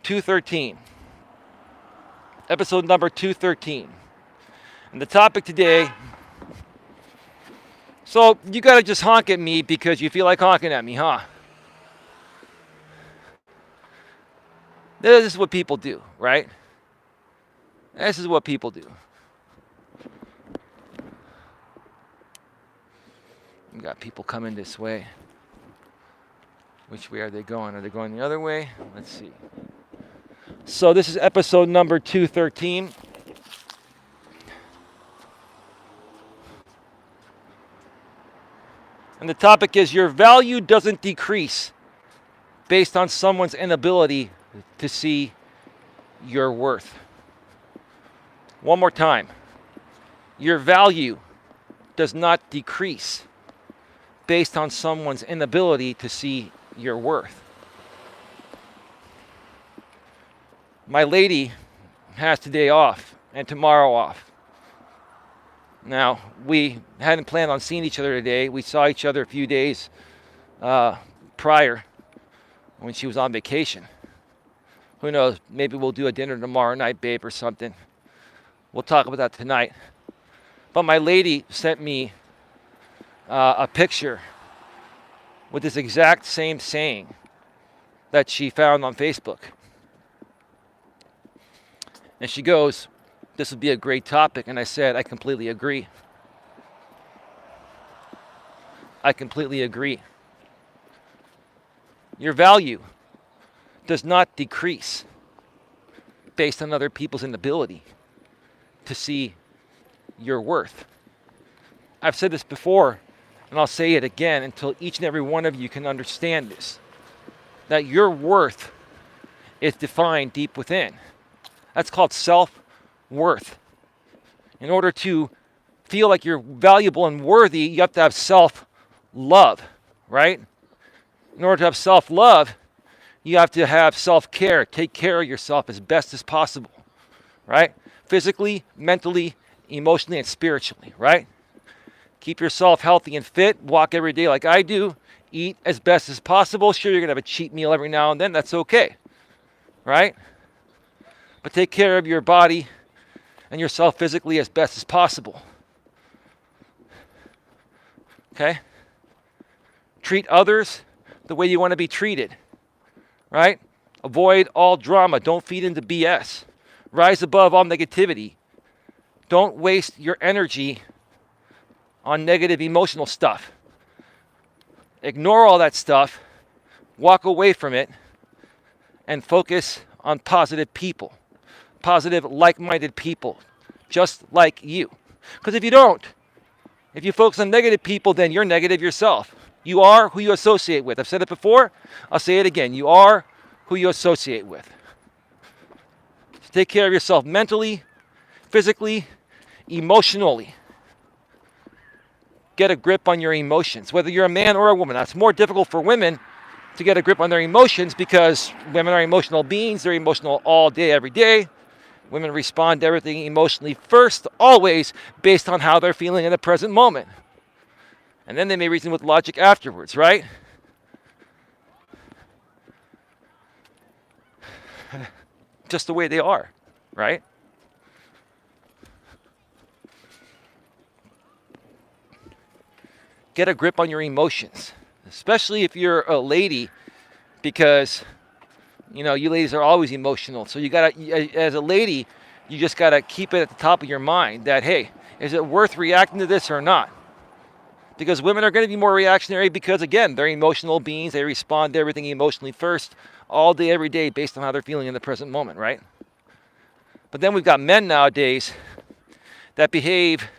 213. Episode number 213. And the topic today, so you got to just honk at me because you feel like honking at me, huh? This is what people do, right? This is what people do. We got people coming this way. Which way are they going? Are they going the other way? Let's see. So this is episode number 213. And the topic is, your value doesn't decrease based on someone's inability to see your worth. One more time. Your value does not decrease based on someone's inability to see your worth. My lady has today off and tomorrow off. Now, we hadn't planned on seeing each other today. We saw each other a few days prior when she was on vacation. Who knows? Maybe we'll do a dinner tomorrow night, babe, or something. We'll talk about that tonight. But my lady sent me a picture with this exact same saying that she found on Facebook. And she goes, "This would be a great topic." And I said, "I completely agree. I completely agree. Your value does not decrease based on other people's inability to see your worth." I've said this before, and I'll say it again until each and every one of you can understand this, that your worth is defined deep within. That's called self-worth. In order to feel like you're valuable and worthy, you have to have self-love, right? In order to have self-love, you have to have self-care. Take care of yourself as best as possible, right? Physically, mentally, emotionally, and spiritually, right? Keep yourself healthy and fit. Walk every day like I do. Eat as best as possible. Sure, you're going to have a cheat meal every now and then. That's okay, right? But take care of your body and yourself physically as best as possible. Okay? Treat others the way you want to be treated, right? Avoid all drama. Don't feed into BS. Rise above all negativity. Don't waste your energy on negative emotional stuff. Ignore all that stuff. Walk away from it and focus on positive people. Positive, like-minded people, just like you. Because if you don't, if you focus on negative people, then you're negative yourself. You are who you associate with. I've said it before. I'll say it again. You are who you associate with. So take care of yourself mentally, physically, emotionally. Get a grip on your emotions, whether you're a man or a woman. Now, it's more difficult for women to get a grip on their emotions because women are emotional beings. They're emotional all day, every day. Women respond to everything emotionally first, always based on how they're feeling in the present moment. And then they may reason with logic afterwards, right? Just the way they are, right? Get a grip on your emotions, especially if you're a lady, because you know, you ladies are always emotional. So you gotta, as a lady, you just gotta keep it at the top of your mind that, hey, is it worth reacting to this or not? Because women are gonna be more reactionary because, again, they're emotional beings. They respond to everything emotionally first, all day, every day, based on how they're feeling in the present moment, right? But then we've got men nowadays that behave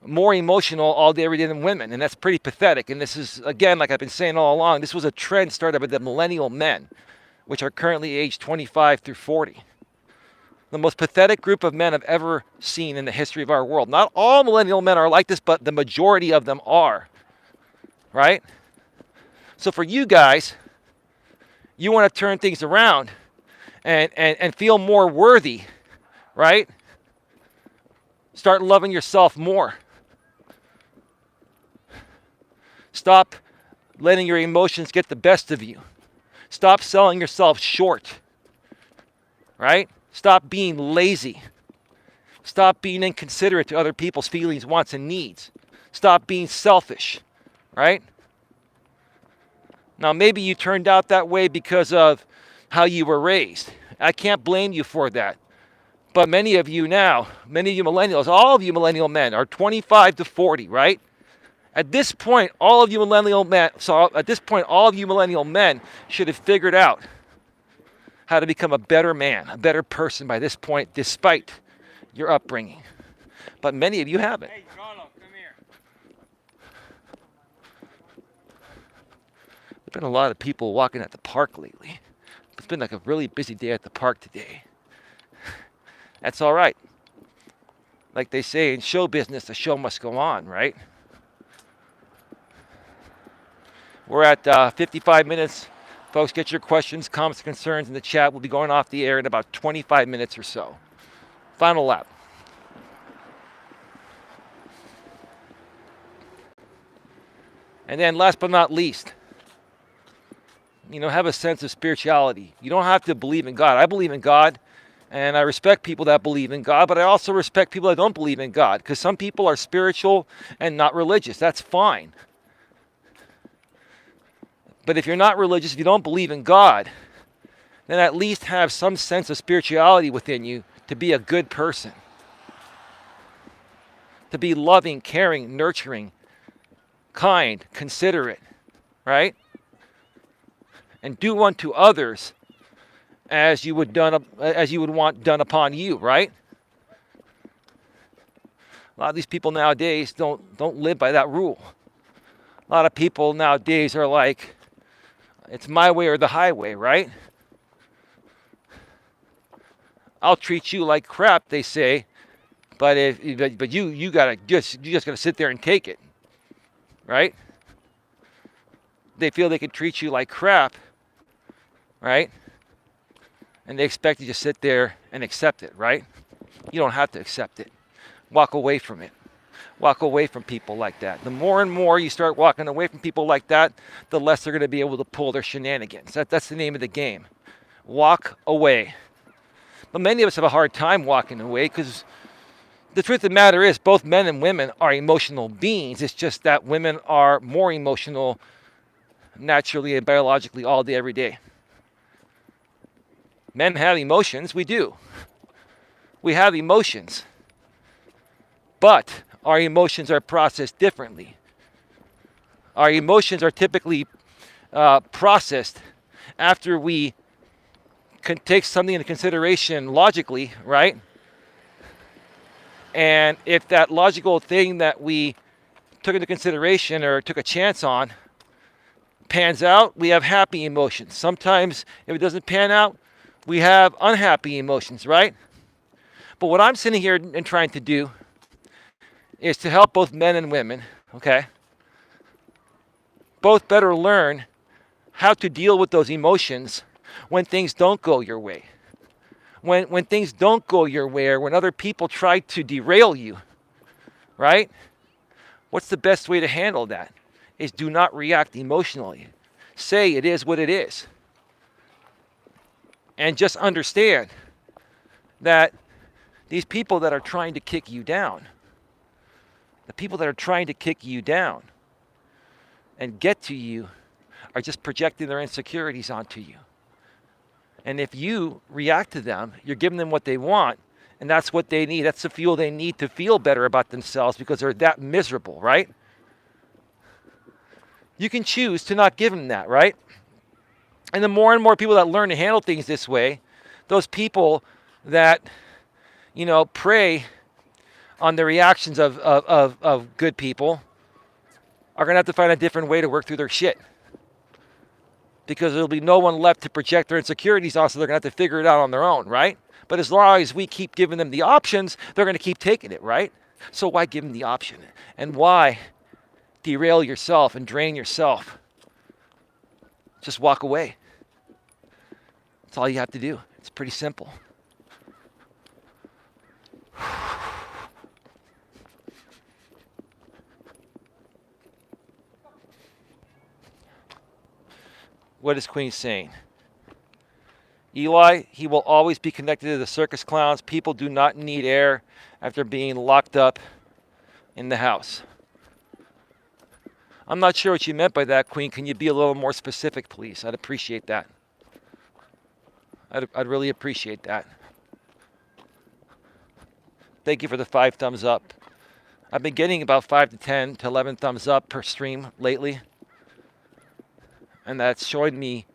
more emotional all day, every day than women, and that's pretty pathetic. And this is, again, like I've been saying all along, this was a trend started by the millennial men, which are currently aged 25 through 40. The most pathetic group of men I've ever seen in the history of our world. Not all millennial men are like this, but the majority of them are, right? So for you guys, you want to turn things around and feel more worthy, right? Start loving yourself more. Stop letting your emotions get the best of you. Stop selling yourself short, right? Stop being lazy. Stop being inconsiderate to other people's feelings, wants, and needs. Stop being selfish, right? Now, maybe you turned out that way because of how you were raised. I can't blame you for that. But many of you now, many of you millennials, all of you millennial men are 25 to 40, right? At this point, all of you millennial men should have figured out how to become a better man, a better person by this point, despite your upbringing. But many of you haven't. Hey, Charlo, come here. There's been a lot of people walking at the park lately. It's been like a really busy day at the park today. That's all right. Like they say in show business, the show must go on, right? We're at 55 minutes. Folks, get your questions, comments, concerns in the chat. We'll be going off the air in about 25 minutes or so. Final lap. And then last but not least, have a sense of spirituality. You don't have to believe in God. I believe in God, and I respect people that believe in God, but I also respect people that don't believe in God, because some people are spiritual and not religious. That's fine. But if you're not religious, if you don't believe in God, then at least have some sense of spirituality within you to be a good person, to be loving, caring, nurturing, kind, considerate, right? And do unto others as you would want done upon you, right? A lot of these people nowadays don't live by that rule. A lot of people nowadays are like, it's my way or the highway, right? I'll treat you like crap, they say, but you just gotta sit there and take it, right? They feel they can treat you like crap, right? And they expect you to sit there and accept it, right? You don't have to accept it. Walk away from it. Walk away from people like that. The more and more you start walking away from people like that, the less they're going to be able to pull their shenanigans. That's the name of the game. Walk away. But many of us have a hard time walking away, because the truth of the matter is both men and women are emotional beings. It's just that women are more emotional naturally and biologically all day, every day. Men have emotions. We do. We have emotions. But our emotions are processed differently. Our emotions are typically processed after we can take something into consideration logically, right? And if that logical thing that we took into consideration or took a chance on pans out, we have happy emotions. Sometimes if it doesn't pan out, we have unhappy emotions, right? But what I'm sitting here and trying to do is to help both men and women, okay, both better learn how to deal with those emotions when things don't go your way. When things don't go your way, or when other people try to derail you, right? What's the best way to handle that? Is do not react emotionally. Say it is what it is. And just understand that these people that are trying to kick you down, the people that are trying to kick you down and get to you, are just projecting their insecurities onto you. And if you react to them, you're giving them what they want, and that's what they need. That's the fuel they need to feel better about themselves, because they're that miserable, right? You can choose to not give them that, right? And the more and more people that learn to handle things this way, those people that, prey on the reactions of good people are going to have to find a different way to work through their shit. Because there'll be no one left to project their insecurities on, so they're going to have to figure it out on their own, right? But as long as we keep giving them the options, they're going to keep taking it, right? So why give them the option? And why derail yourself and drain yourself? Just walk away. That's all you have to do. It's pretty simple. What is Queen saying? Eli, he will always be connected to the circus clowns. People do not need air after being locked up in the house. I'm not sure what you meant by that, Queen. Can you be a little more specific, please? I'd appreciate that. I'd really appreciate that. Thank you for the 5 thumbs up. I've been getting about 5 to 10 to 11 thumbs up per stream lately. And that's showing me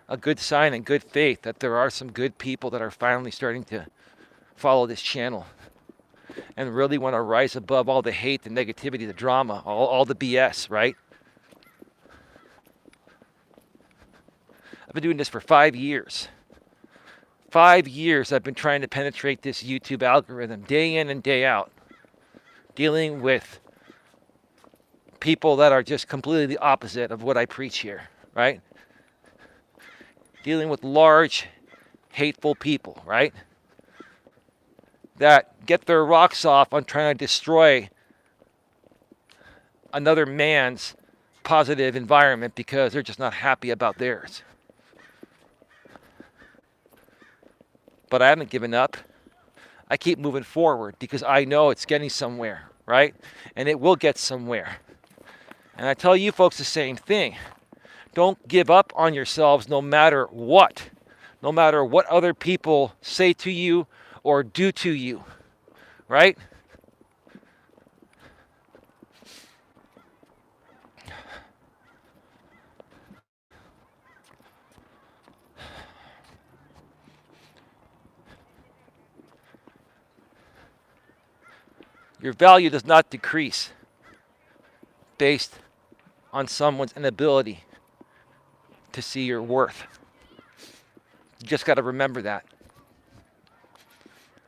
a good sign and good faith that there are some good people that are finally starting to follow this channel and really want to rise above all the hate, the negativity, the drama, all the BS, right? I've been doing this for 5 years. 5 years I've been trying to penetrate this YouTube algorithm day in and day out. dealing with people that are just completely the opposite of what I preach here, right? Dealing with large, hateful people, right? That get their rocks off on trying to destroy another man's positive environment because they're just not happy about theirs. But I haven't given up. I keep moving forward because I know it's getting somewhere, right? And it will get somewhere. And I tell you folks the same thing. Don't give up on yourselves no matter what. No matter what other people say to you or do to you, right? Your value does not decrease based on someone's inability to see your worth. You just got to remember that.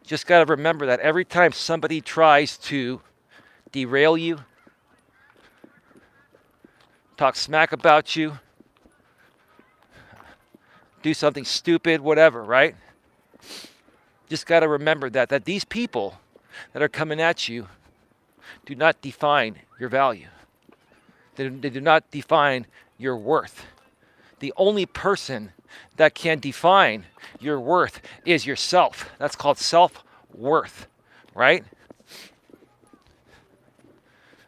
Just got to remember that every time somebody tries to derail you, talk smack about you, do something stupid, whatever, right? Just got to remember that these people that are coming at you do not define your value. They do not define your worth. The only person that can define your worth is yourself. That's called self-worth, right?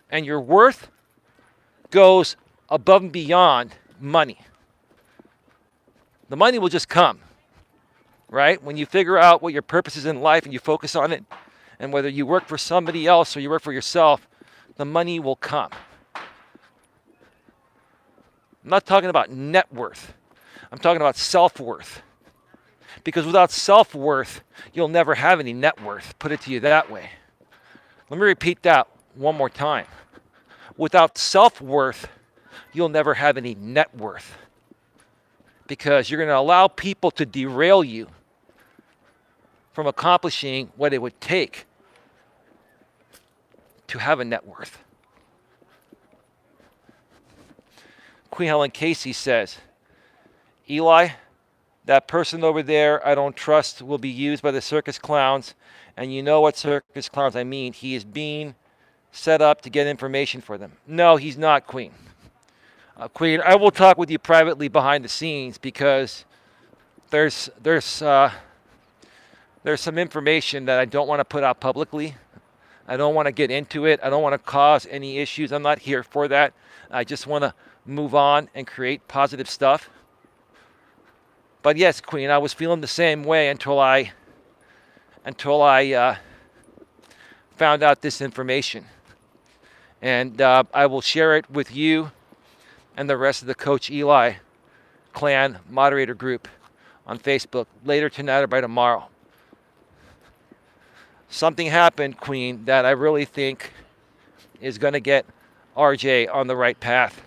And your worth goes above and beyond money. The money will just come, right? When you figure out what your purpose is in life and you focus on it, and whether you work for somebody else or you work for yourself, the money will come. I'm not talking about net worth. I'm talking about self-worth. Because without self-worth, you'll never have any net worth. Put it to you that way. Let me repeat that one more time. Without self-worth, you'll never have any net worth. Because you're going to allow people to derail you from accomplishing what it would take to have a net worth. Queen Helen Casey says, Eli, that person over there I don't trust will be used by the circus clowns, and you know what circus clowns I mean. He is being set up to get information for them. No, he's not, Queen. Queen, I will talk with you privately behind the scenes because there's some information that I don't want to put out publicly. I don't want to get into it. I don't want to cause any issues. I'm not here for that. I just want to move on and create positive stuff. But yes, Queen, I was feeling the same way until I found out this information. And I will share it with you and the rest of the Coach Eli clan moderator group on Facebook later tonight or by tomorrow. Something happened, Queen, that I really think is going to get RJ on the right path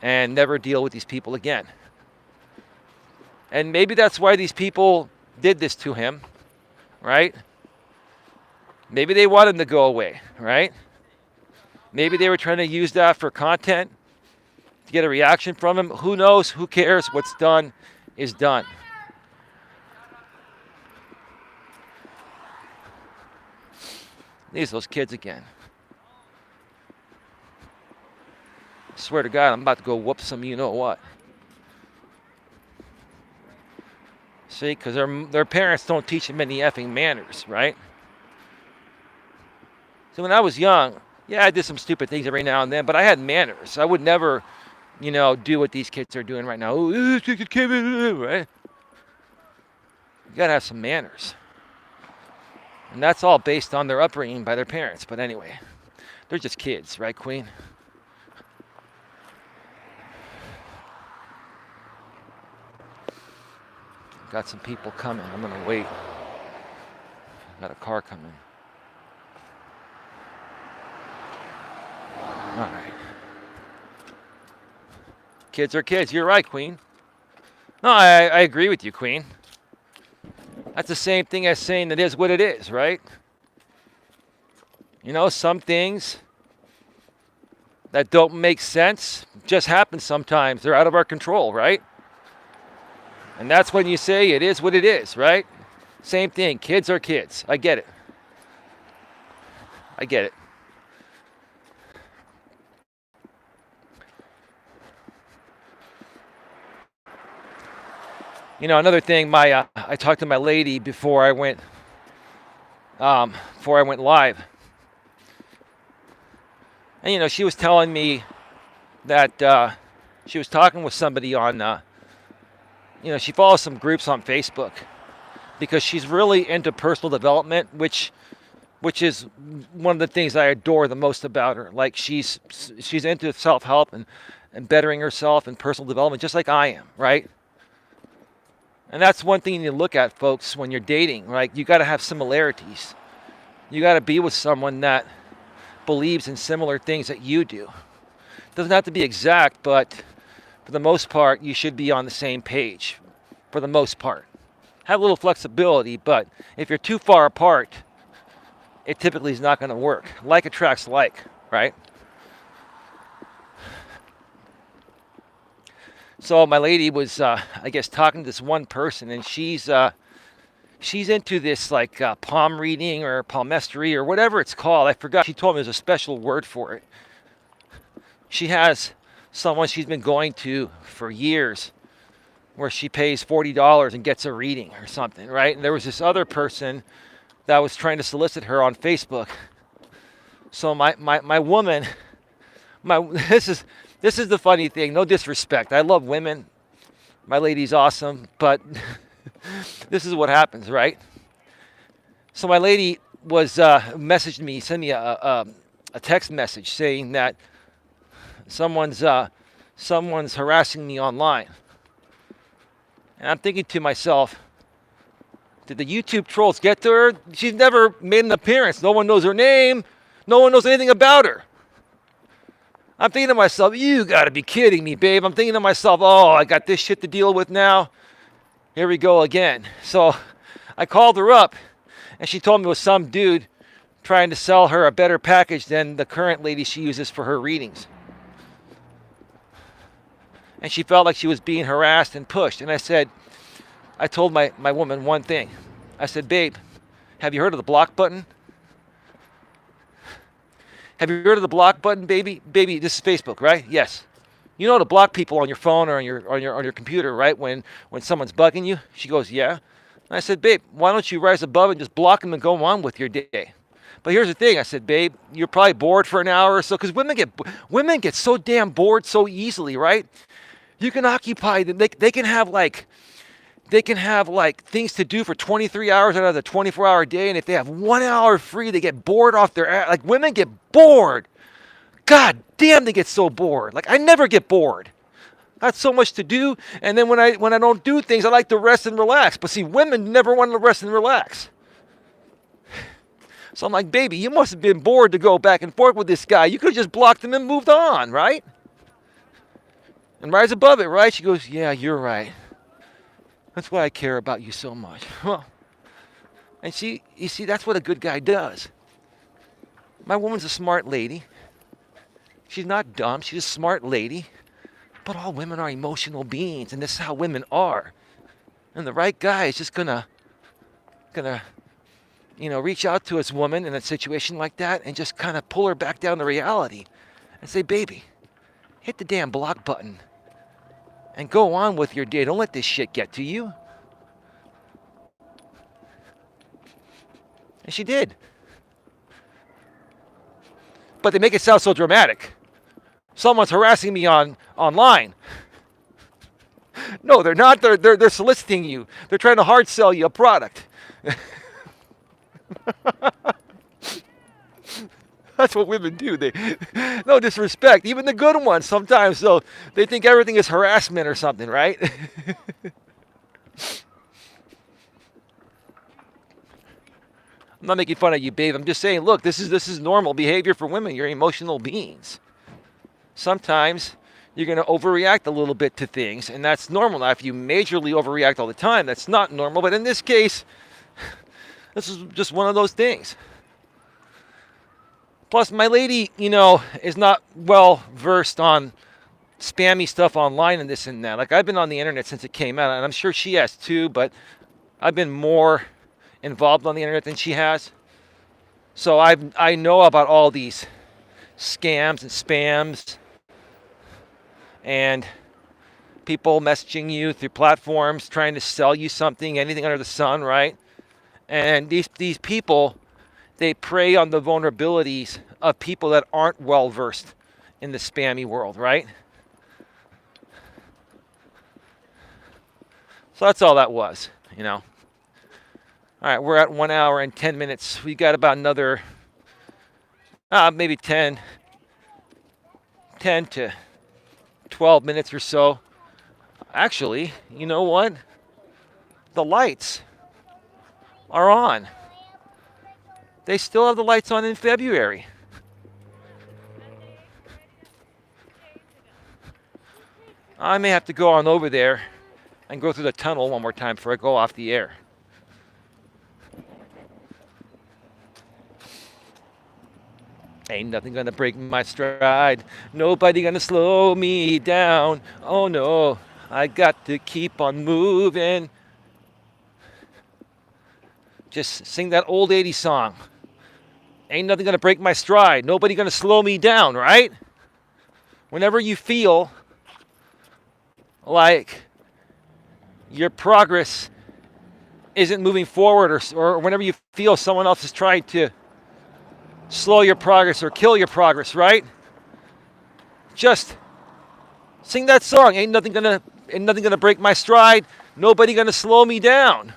and never deal with these people again. And maybe that's why these people did this to him, right? Maybe they want him to go away, right? Maybe they were trying to use that for content, to get a reaction from him. Who knows? Who cares? What's done is done. These those kids again. I swear to God, I'm about to go whoop some you know what. See, because their parents don't teach them any effing manners, right? So when I was young, yeah, I did some stupid things every now and then, but I had manners. I would never, do what these kids are doing right now. Right? You gotta have some manners. And that's all based on their upbringing by their parents. But anyway, they're just kids, right, Queen? Got some people coming. I'm going to wait. Got a car coming. All right. Kids are kids. You're right, Queen. No, I agree with you, Queen. That's the same thing as saying it is what it is, right? Some things that don't make sense just happen sometimes. They're out of our control, right? And that's when you say it is what it is, right? Same thing. Kids are kids. I get it. I get it. Another thing, I talked to my lady before I went live, and she was telling me that she was talking with somebody on, she follows some groups on Facebook because she's really into personal development, which is one of the things I adore the most about her. Like she's into self-help and bettering herself and personal development, just like I am, right? And that's one thing you need to look at, folks, when you're dating, right? You got to have similarities. You got to be with someone that believes in similar things that you do. It doesn't have to be exact, but for the most part, you should be on the same page, for the most part. Have a little flexibility, but if you're too far apart, it typically is not going to work. Like attracts like, right? So my lady was, I guess, talking to this one person, and she's into this like palm reading or palmistry or whatever it's called. I forgot. She told me there's a special word for it. She has someone she's been going to for years, where she pays $40 and gets a reading or something, right? And there was this other person that was trying to solicit her on Facebook. So my woman, this is the funny thing. No disrespect. I love women. My lady's awesome, but this is what happens, right? So my lady was messaged me, sent me a text message saying that someone's harassing me online. And I'm thinking to myself, did the YouTube trolls get to her? She's never made an appearance. No one knows her name. No one knows anything about her. I'm thinking to myself, you gotta be kidding me, babe. I'm thinking to myself, oh, I got this shit to deal with now. Here we go again. So I called her up, and she told me it was some dude trying to sell her a better package than the current lady she uses for her readings. And she felt like she was being harassed and pushed. And I told my woman one thing. I said, babe, have you heard of the block button? Have you heard of the block button, baby? Baby, this is Facebook, right? Yes. You know how to block people on your phone or on your computer, right? When someone's bugging you? She goes, yeah. And I said, babe, why don't you rise above and just block them and go on with your day? But here's the thing. I said, babe, you're probably bored for an hour or so, because women get so damn bored so easily, right? You can occupy them. They can have like things to do for 23 hours out of the 24-hour day, and if they have 1 hour free, they get bored off their ass. Like, women get bored. God damn, they get so bored. Like, I never get bored. Got so much to do, and then when I don't do things, I like to rest and relax. But see, women never want to rest and relax. So I'm like, baby, you must have been bored to go back and forth with this guy. You could have just blocked him and moved on, right? And rise above it, right? She goes, yeah, you're right. That's why I care about you so much. Well, and you see, that's what a good guy does. My woman's a smart lady. She's not dumb. She's a smart lady. But all women are emotional beings, and this is how women are. And the right guy is just gonna reach out to his woman in a situation like that and just kind of pull her back down to reality and say, baby, hit the damn block button and go on with your day. Don't let this shit get to you. And she did. But they make it sound so dramatic. Someone's harassing me online. No, they're not. They're soliciting you. They're trying to hard sell you a product. That's what women do. No disrespect. Even the good ones sometimes, so they think everything is harassment or something, right? I'm not making fun of you, babe. I'm just saying, look, this is normal behavior for women. You're emotional beings. Sometimes you're going to overreact a little bit to things, and that's normal. Now, if you majorly overreact all the time, that's not normal. But in this case, this is just one of those things. Plus, my lady, is not well versed on spammy stuff online and this and that. Like, I've been on the internet since it came out, and I'm sure she has too, but I've been more involved on the internet than she has. So I know about all these scams and spams and people messaging you through platforms trying to sell you something, anything under the sun, right? And these people, they prey on the vulnerabilities of people that aren't well versed in the spammy world, right? So that's all that was. All right, we're at 1 hour and 10 minutes. We got about another, maybe 10 to 12 minutes or so. Actually, you know what? The lights are on. They still have the lights on in February. I may have to go on over there and go through the tunnel one more time before I go off the air. Ain't nothing gonna break my stride. Nobody gonna slow me down. Oh no, I got to keep on moving. Just sing that old 80s song. Ain't nothing gonna break my stride. Nobody gonna slow me down, right? Whenever you feel like your progress isn't moving forward, or whenever you feel someone else is trying to slow your progress or kill your progress, right? Just sing that song. Ain't nothing gonna break my stride. Nobody gonna slow me down.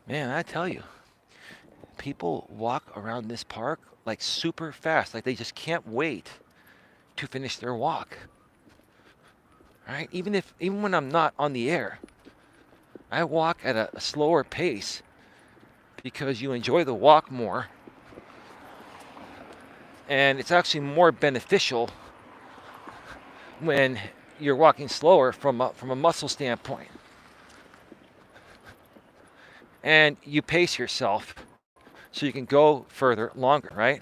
Man, I tell you, people walk around this park like super fast, like they just can't wait to finish their walk. Right? Even when I'm not on the air, I walk at a slower pace because you enjoy the walk more, and it's actually more beneficial when you're walking slower from a muscle standpoint. And you pace yourself so you can go further, longer, right?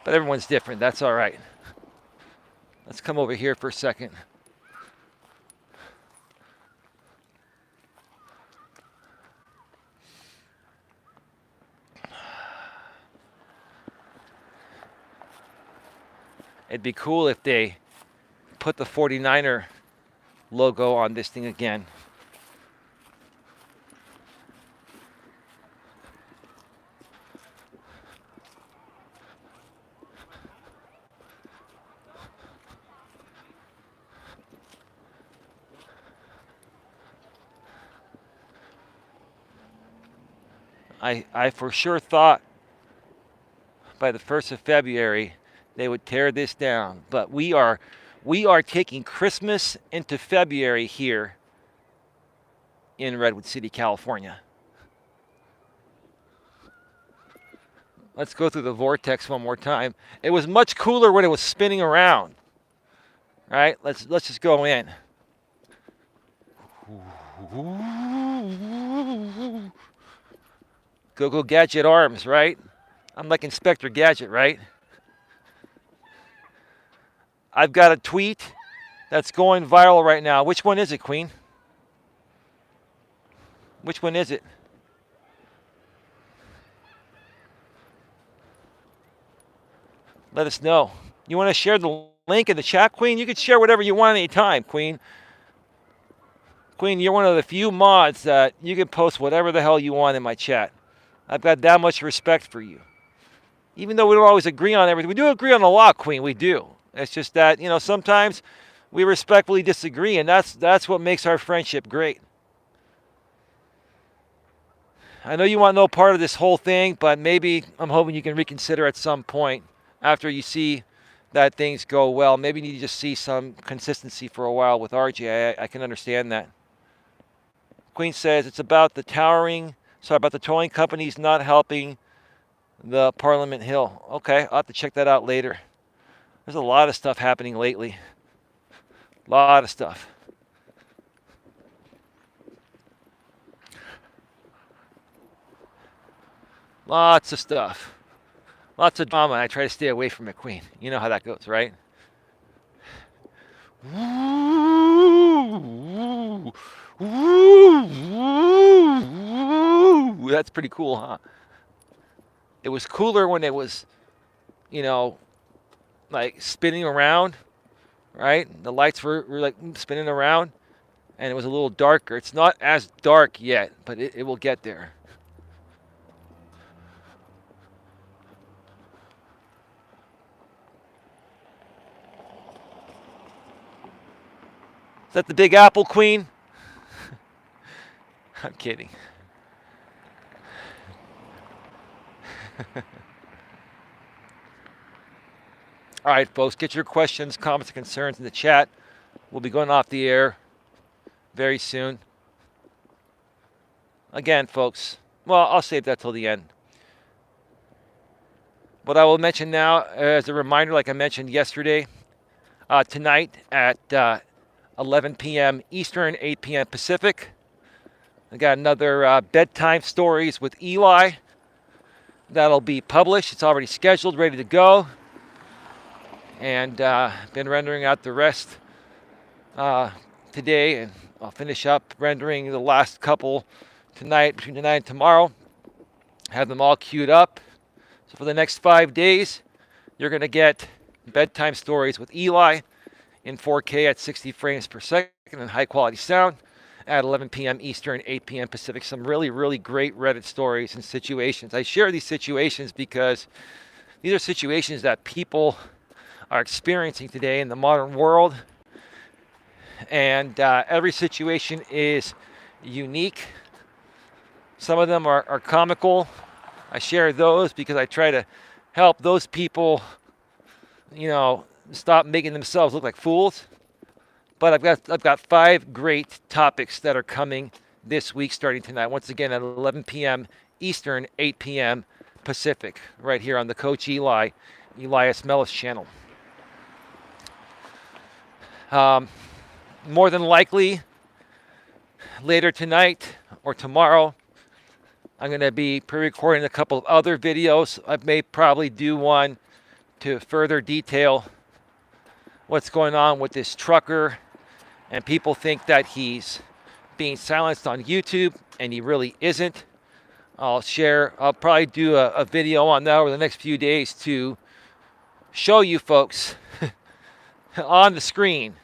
But everyone's different. That's all right. Let's come over here for a second. It'd be cool if they put the 49er logo on this thing again. I for sure thought by the 1st of February they would tear this down, but we are taking Christmas into February here in Redwood City, California. Let's go through the vortex one more time. It was much cooler when it was spinning around. Right? Let's just go in. Go Gadget arms, right? I'm like Inspector Gadget, right? I've got a tweet that's going viral right now. Which one is it, Queen? Which one is it? Let us know. You want to share the link in the chat, Queen? You can share whatever you want anytime, Queen. Queen, you're one of the few mods that you can post whatever the hell you want in my chat. I've got that much respect for you. Even though we don't always agree on everything. We do agree on a lot, Queen. We do. It's just that, sometimes we respectfully disagree, and that's what makes our friendship great. I know you want no part of this whole thing, but maybe I'm hoping you can reconsider at some point after you see that things go well. Maybe you need to just see some consistency for a while with RJ. I can understand that. Queen says it's about the towing companies not helping the Parliament Hill. Okay, I'll have to check that out later. There's a lot of stuff happening lately. A lot of stuff. Lots of stuff. Lots of drama. I try to stay away from it, Queen. You know how that goes, right? Ooh, that's pretty cool, huh? It was cooler when it was, you know, like spinning around, right? The lights were like spinning around, and it was a little darker. It's not as dark yet, but it will get there. Is that the Big Apple, Queen? I'm kidding. All right, folks, get your questions, comments, and concerns in the chat. We'll be going off the air very soon. Again, folks, well, I'll save that till the end. What I will mention now, as a reminder, like I mentioned yesterday, tonight at 11 p.m. Eastern, 8 p.m. Pacific, I got another bedtime stories with Eli. That'll be published. It's already scheduled, ready to go. And been rendering out the rest today, and I'll finish up rendering the last couple tonight, between tonight and tomorrow. Have them all queued up. So for the next 5 days, you're going to get bedtime stories with Eli in 4K at 60 frames per second and high quality sound at 11 p.m. Eastern, 8 p.m. Pacific. Some really, really great Reddit stories and situations. I share these situations because these are situations that people are experiencing today in the modern world. And every situation is unique. Some of them are comical. I share those because I try to help those people, stop making themselves look like fools. But I've got 5 great topics that are coming this week, starting tonight. Once again at 11 p.m. Eastern, 8 p.m. Pacific, right here on the Coach Eli, Elias Melas channel. More than likely, later tonight or tomorrow, I'm going to be pre-recording a couple of other videos. I may probably do one to further detail what's going on with this trucker, and people think that he's being silenced on YouTube, and he really isn't. I'll probably do a video on that over the next few days to show you folks on the screen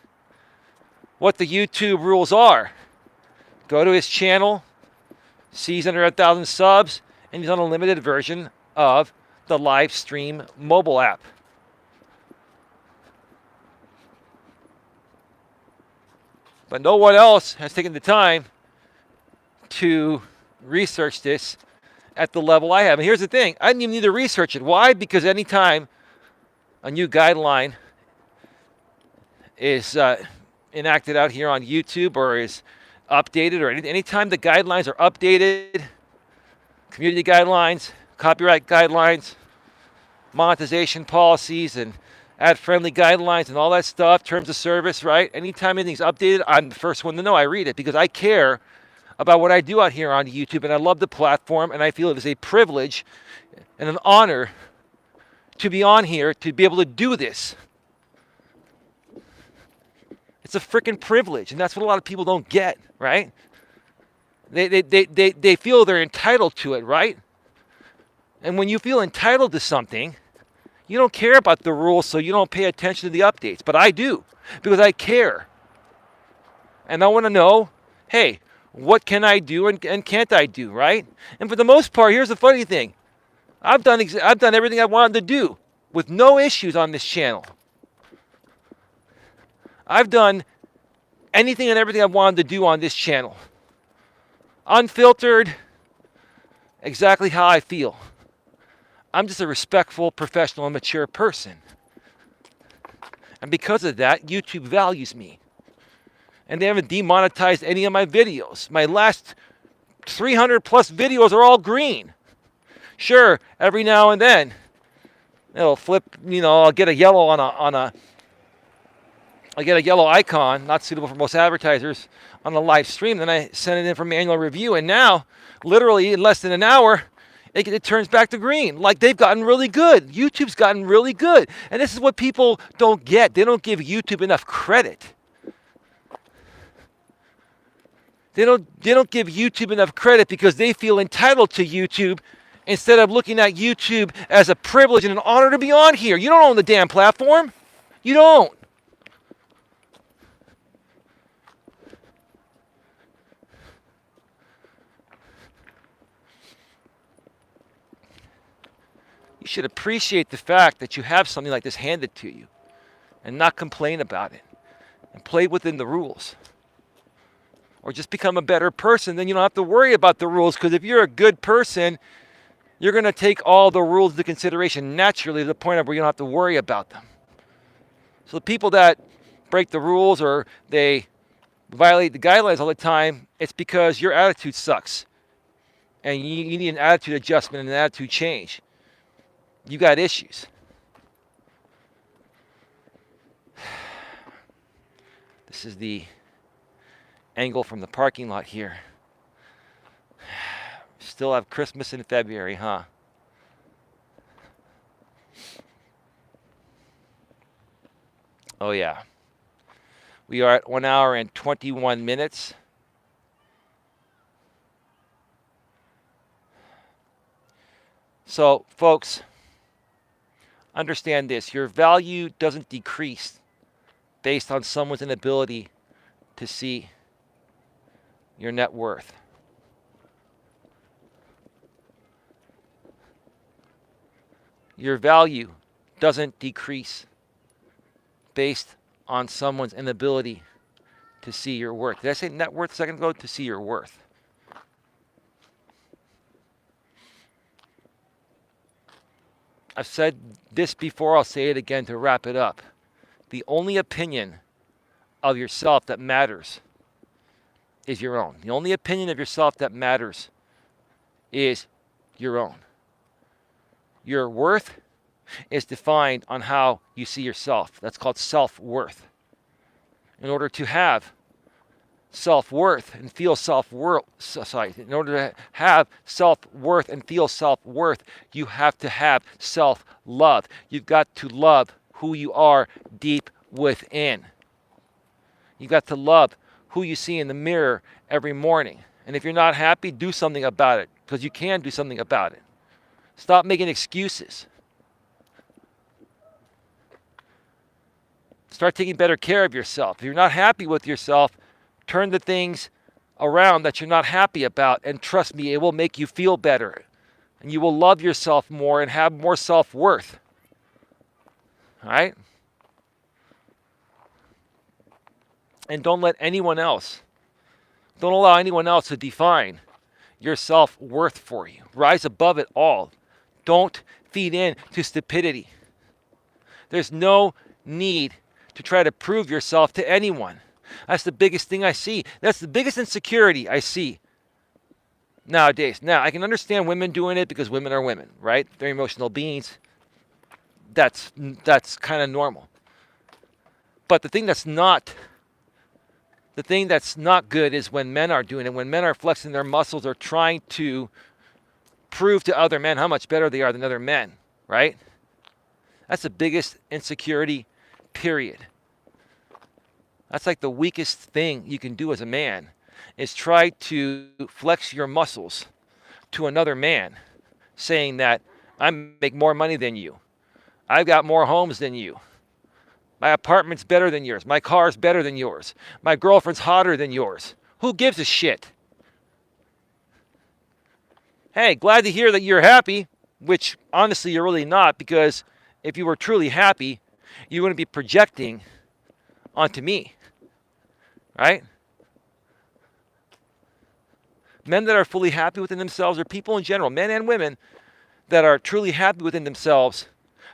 what the YouTube rules are. Go to his channel, sees under 1,000 subs, and he's on a limited version of the live stream mobile app. But no one else has taken the time to research this at the level I have. And here's the thing, I didn't even need to research it. Why? Because anytime a new guideline is enacted out here on YouTube or is updated, or anytime the guidelines are updated, community guidelines, copyright guidelines, monetization policies, and ad-friendly guidelines and all that stuff, terms of service, right? Anytime anything's updated, I'm the first one to know. I read it because I care about what I do out here on YouTube, and I love the platform, and I feel it is a privilege and an honor to be on here, to be able to do this. It's a freaking privilege, and that's what a lot of people don't get, right? They feel they're entitled to it, right? And when you feel entitled to something, you don't care about the rules, so you don't pay attention to the updates. But I do, because I care. And I want to know, hey, what can I do and can't I do, right? And for the most part, here's the funny thing. I've done everything I wanted to do with no issues on this channel. I've done anything and everything I wanted to do on this channel. Unfiltered, exactly how I feel. I'm just a respectful, professional, and mature person. And because of that, YouTube values me. And they haven't demonetized any of my videos. My last 300 plus videos are all green. Sure, every now and then it'll flip. I'll get a yellow I get a yellow icon, not suitable for most advertisers, on a live stream. Then I send it in for manual review, and now, literally in less than an hour, it turns back to green. Like, they've gotten really good. YouTube's gotten really good, and this is what people don't get. They don't give YouTube enough credit. They don't give YouTube enough credit because they feel entitled to YouTube instead of looking at YouTube as a privilege and an honor to be on here. You don't own the damn platform. You don't. You should appreciate the fact that you have something like this handed to you and not complain about it and play within the rules. Or just become a better person, then you don't have to worry about the rules, because if you're a good person, you're going to take all the rules into consideration naturally to the point of where you don't have to worry about them. So the people that break the rules or they violate the guidelines all the time, it's because your attitude sucks. And you need an attitude adjustment and an attitude change. You got issues. This is the angle from the parking lot here. Still have Christmas in February, huh? Oh yeah. We are at 1 hour and 21 minutes. So, folks, understand this. Your value doesn't decrease based on someone's inability to see your net worth. Your value doesn't decrease based on someone's inability to see your worth. Did I say net worth a second ago? To see your worth. I've said this before, I'll say it again to wrap it up. The only opinion of yourself that matters is your own. The only opinion of yourself that matters is your own. Your worth is defined on how you see yourself. That's called self-worth. In order to have self-worth and feel self-worth, in order to have self-worth and feel self-worth, you have to have self-love. You've got to love who you are deep within. You've got to love who you see in the mirror every morning. And if you're not happy, do something about it, because you can do something about it. Stop making excuses. Start taking better care of yourself. If you're not happy with yourself, turn the things around that you're not happy about, and trust me, it will make you feel better. And you will love yourself more and have more self-worth. All right? And don't allow anyone else to define your self-worth for you. Rise above it all. Don't feed in to stupidity. There's no need to try to prove yourself to anyone. That's the biggest thing I see. That's the biggest insecurity I see nowadays. Now, I can understand women doing it because women are women, right? They're emotional beings. That's kind of normal. But the thing that's not good is when men are doing it, when men are flexing their muscles or trying to prove to other men how much better they are than other men, right? That's the biggest insecurity, period. That's like the weakest thing you can do as a man, is try to flex your muscles to another man, saying that I make more money than you. I've got more homes than you. My apartment's better than yours. My car's better than yours. My girlfriend's hotter than yours. Who gives a shit? Hey, glad to hear that you're happy, which honestly you're really not, because if you were truly happy, you wouldn't be projecting onto me, right? Men that are fully happy within themselves, or people in general, men and women that are truly happy within themselves,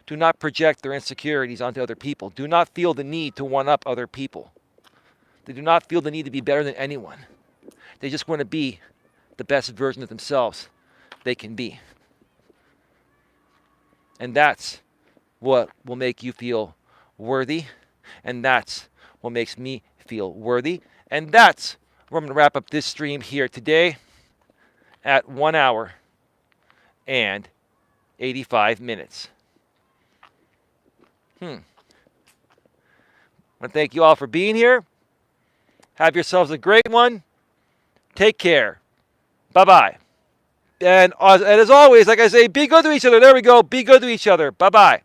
do not project their insecurities onto other people. Do not feel the need to one-up other people. They do not feel the need to be better than anyone. They just want to be the best version of themselves they can be. And that's what will make you feel worthy. And that's what makes me feel worthy. And that's where I'm going to wrap up this stream here today at 1 hour and 85 minutes. I want to thank you all for being here. Have yourselves a great one. Take care. Bye-bye. And as always, like I say, be good to each other. There we go. Be good to each other. Bye-bye.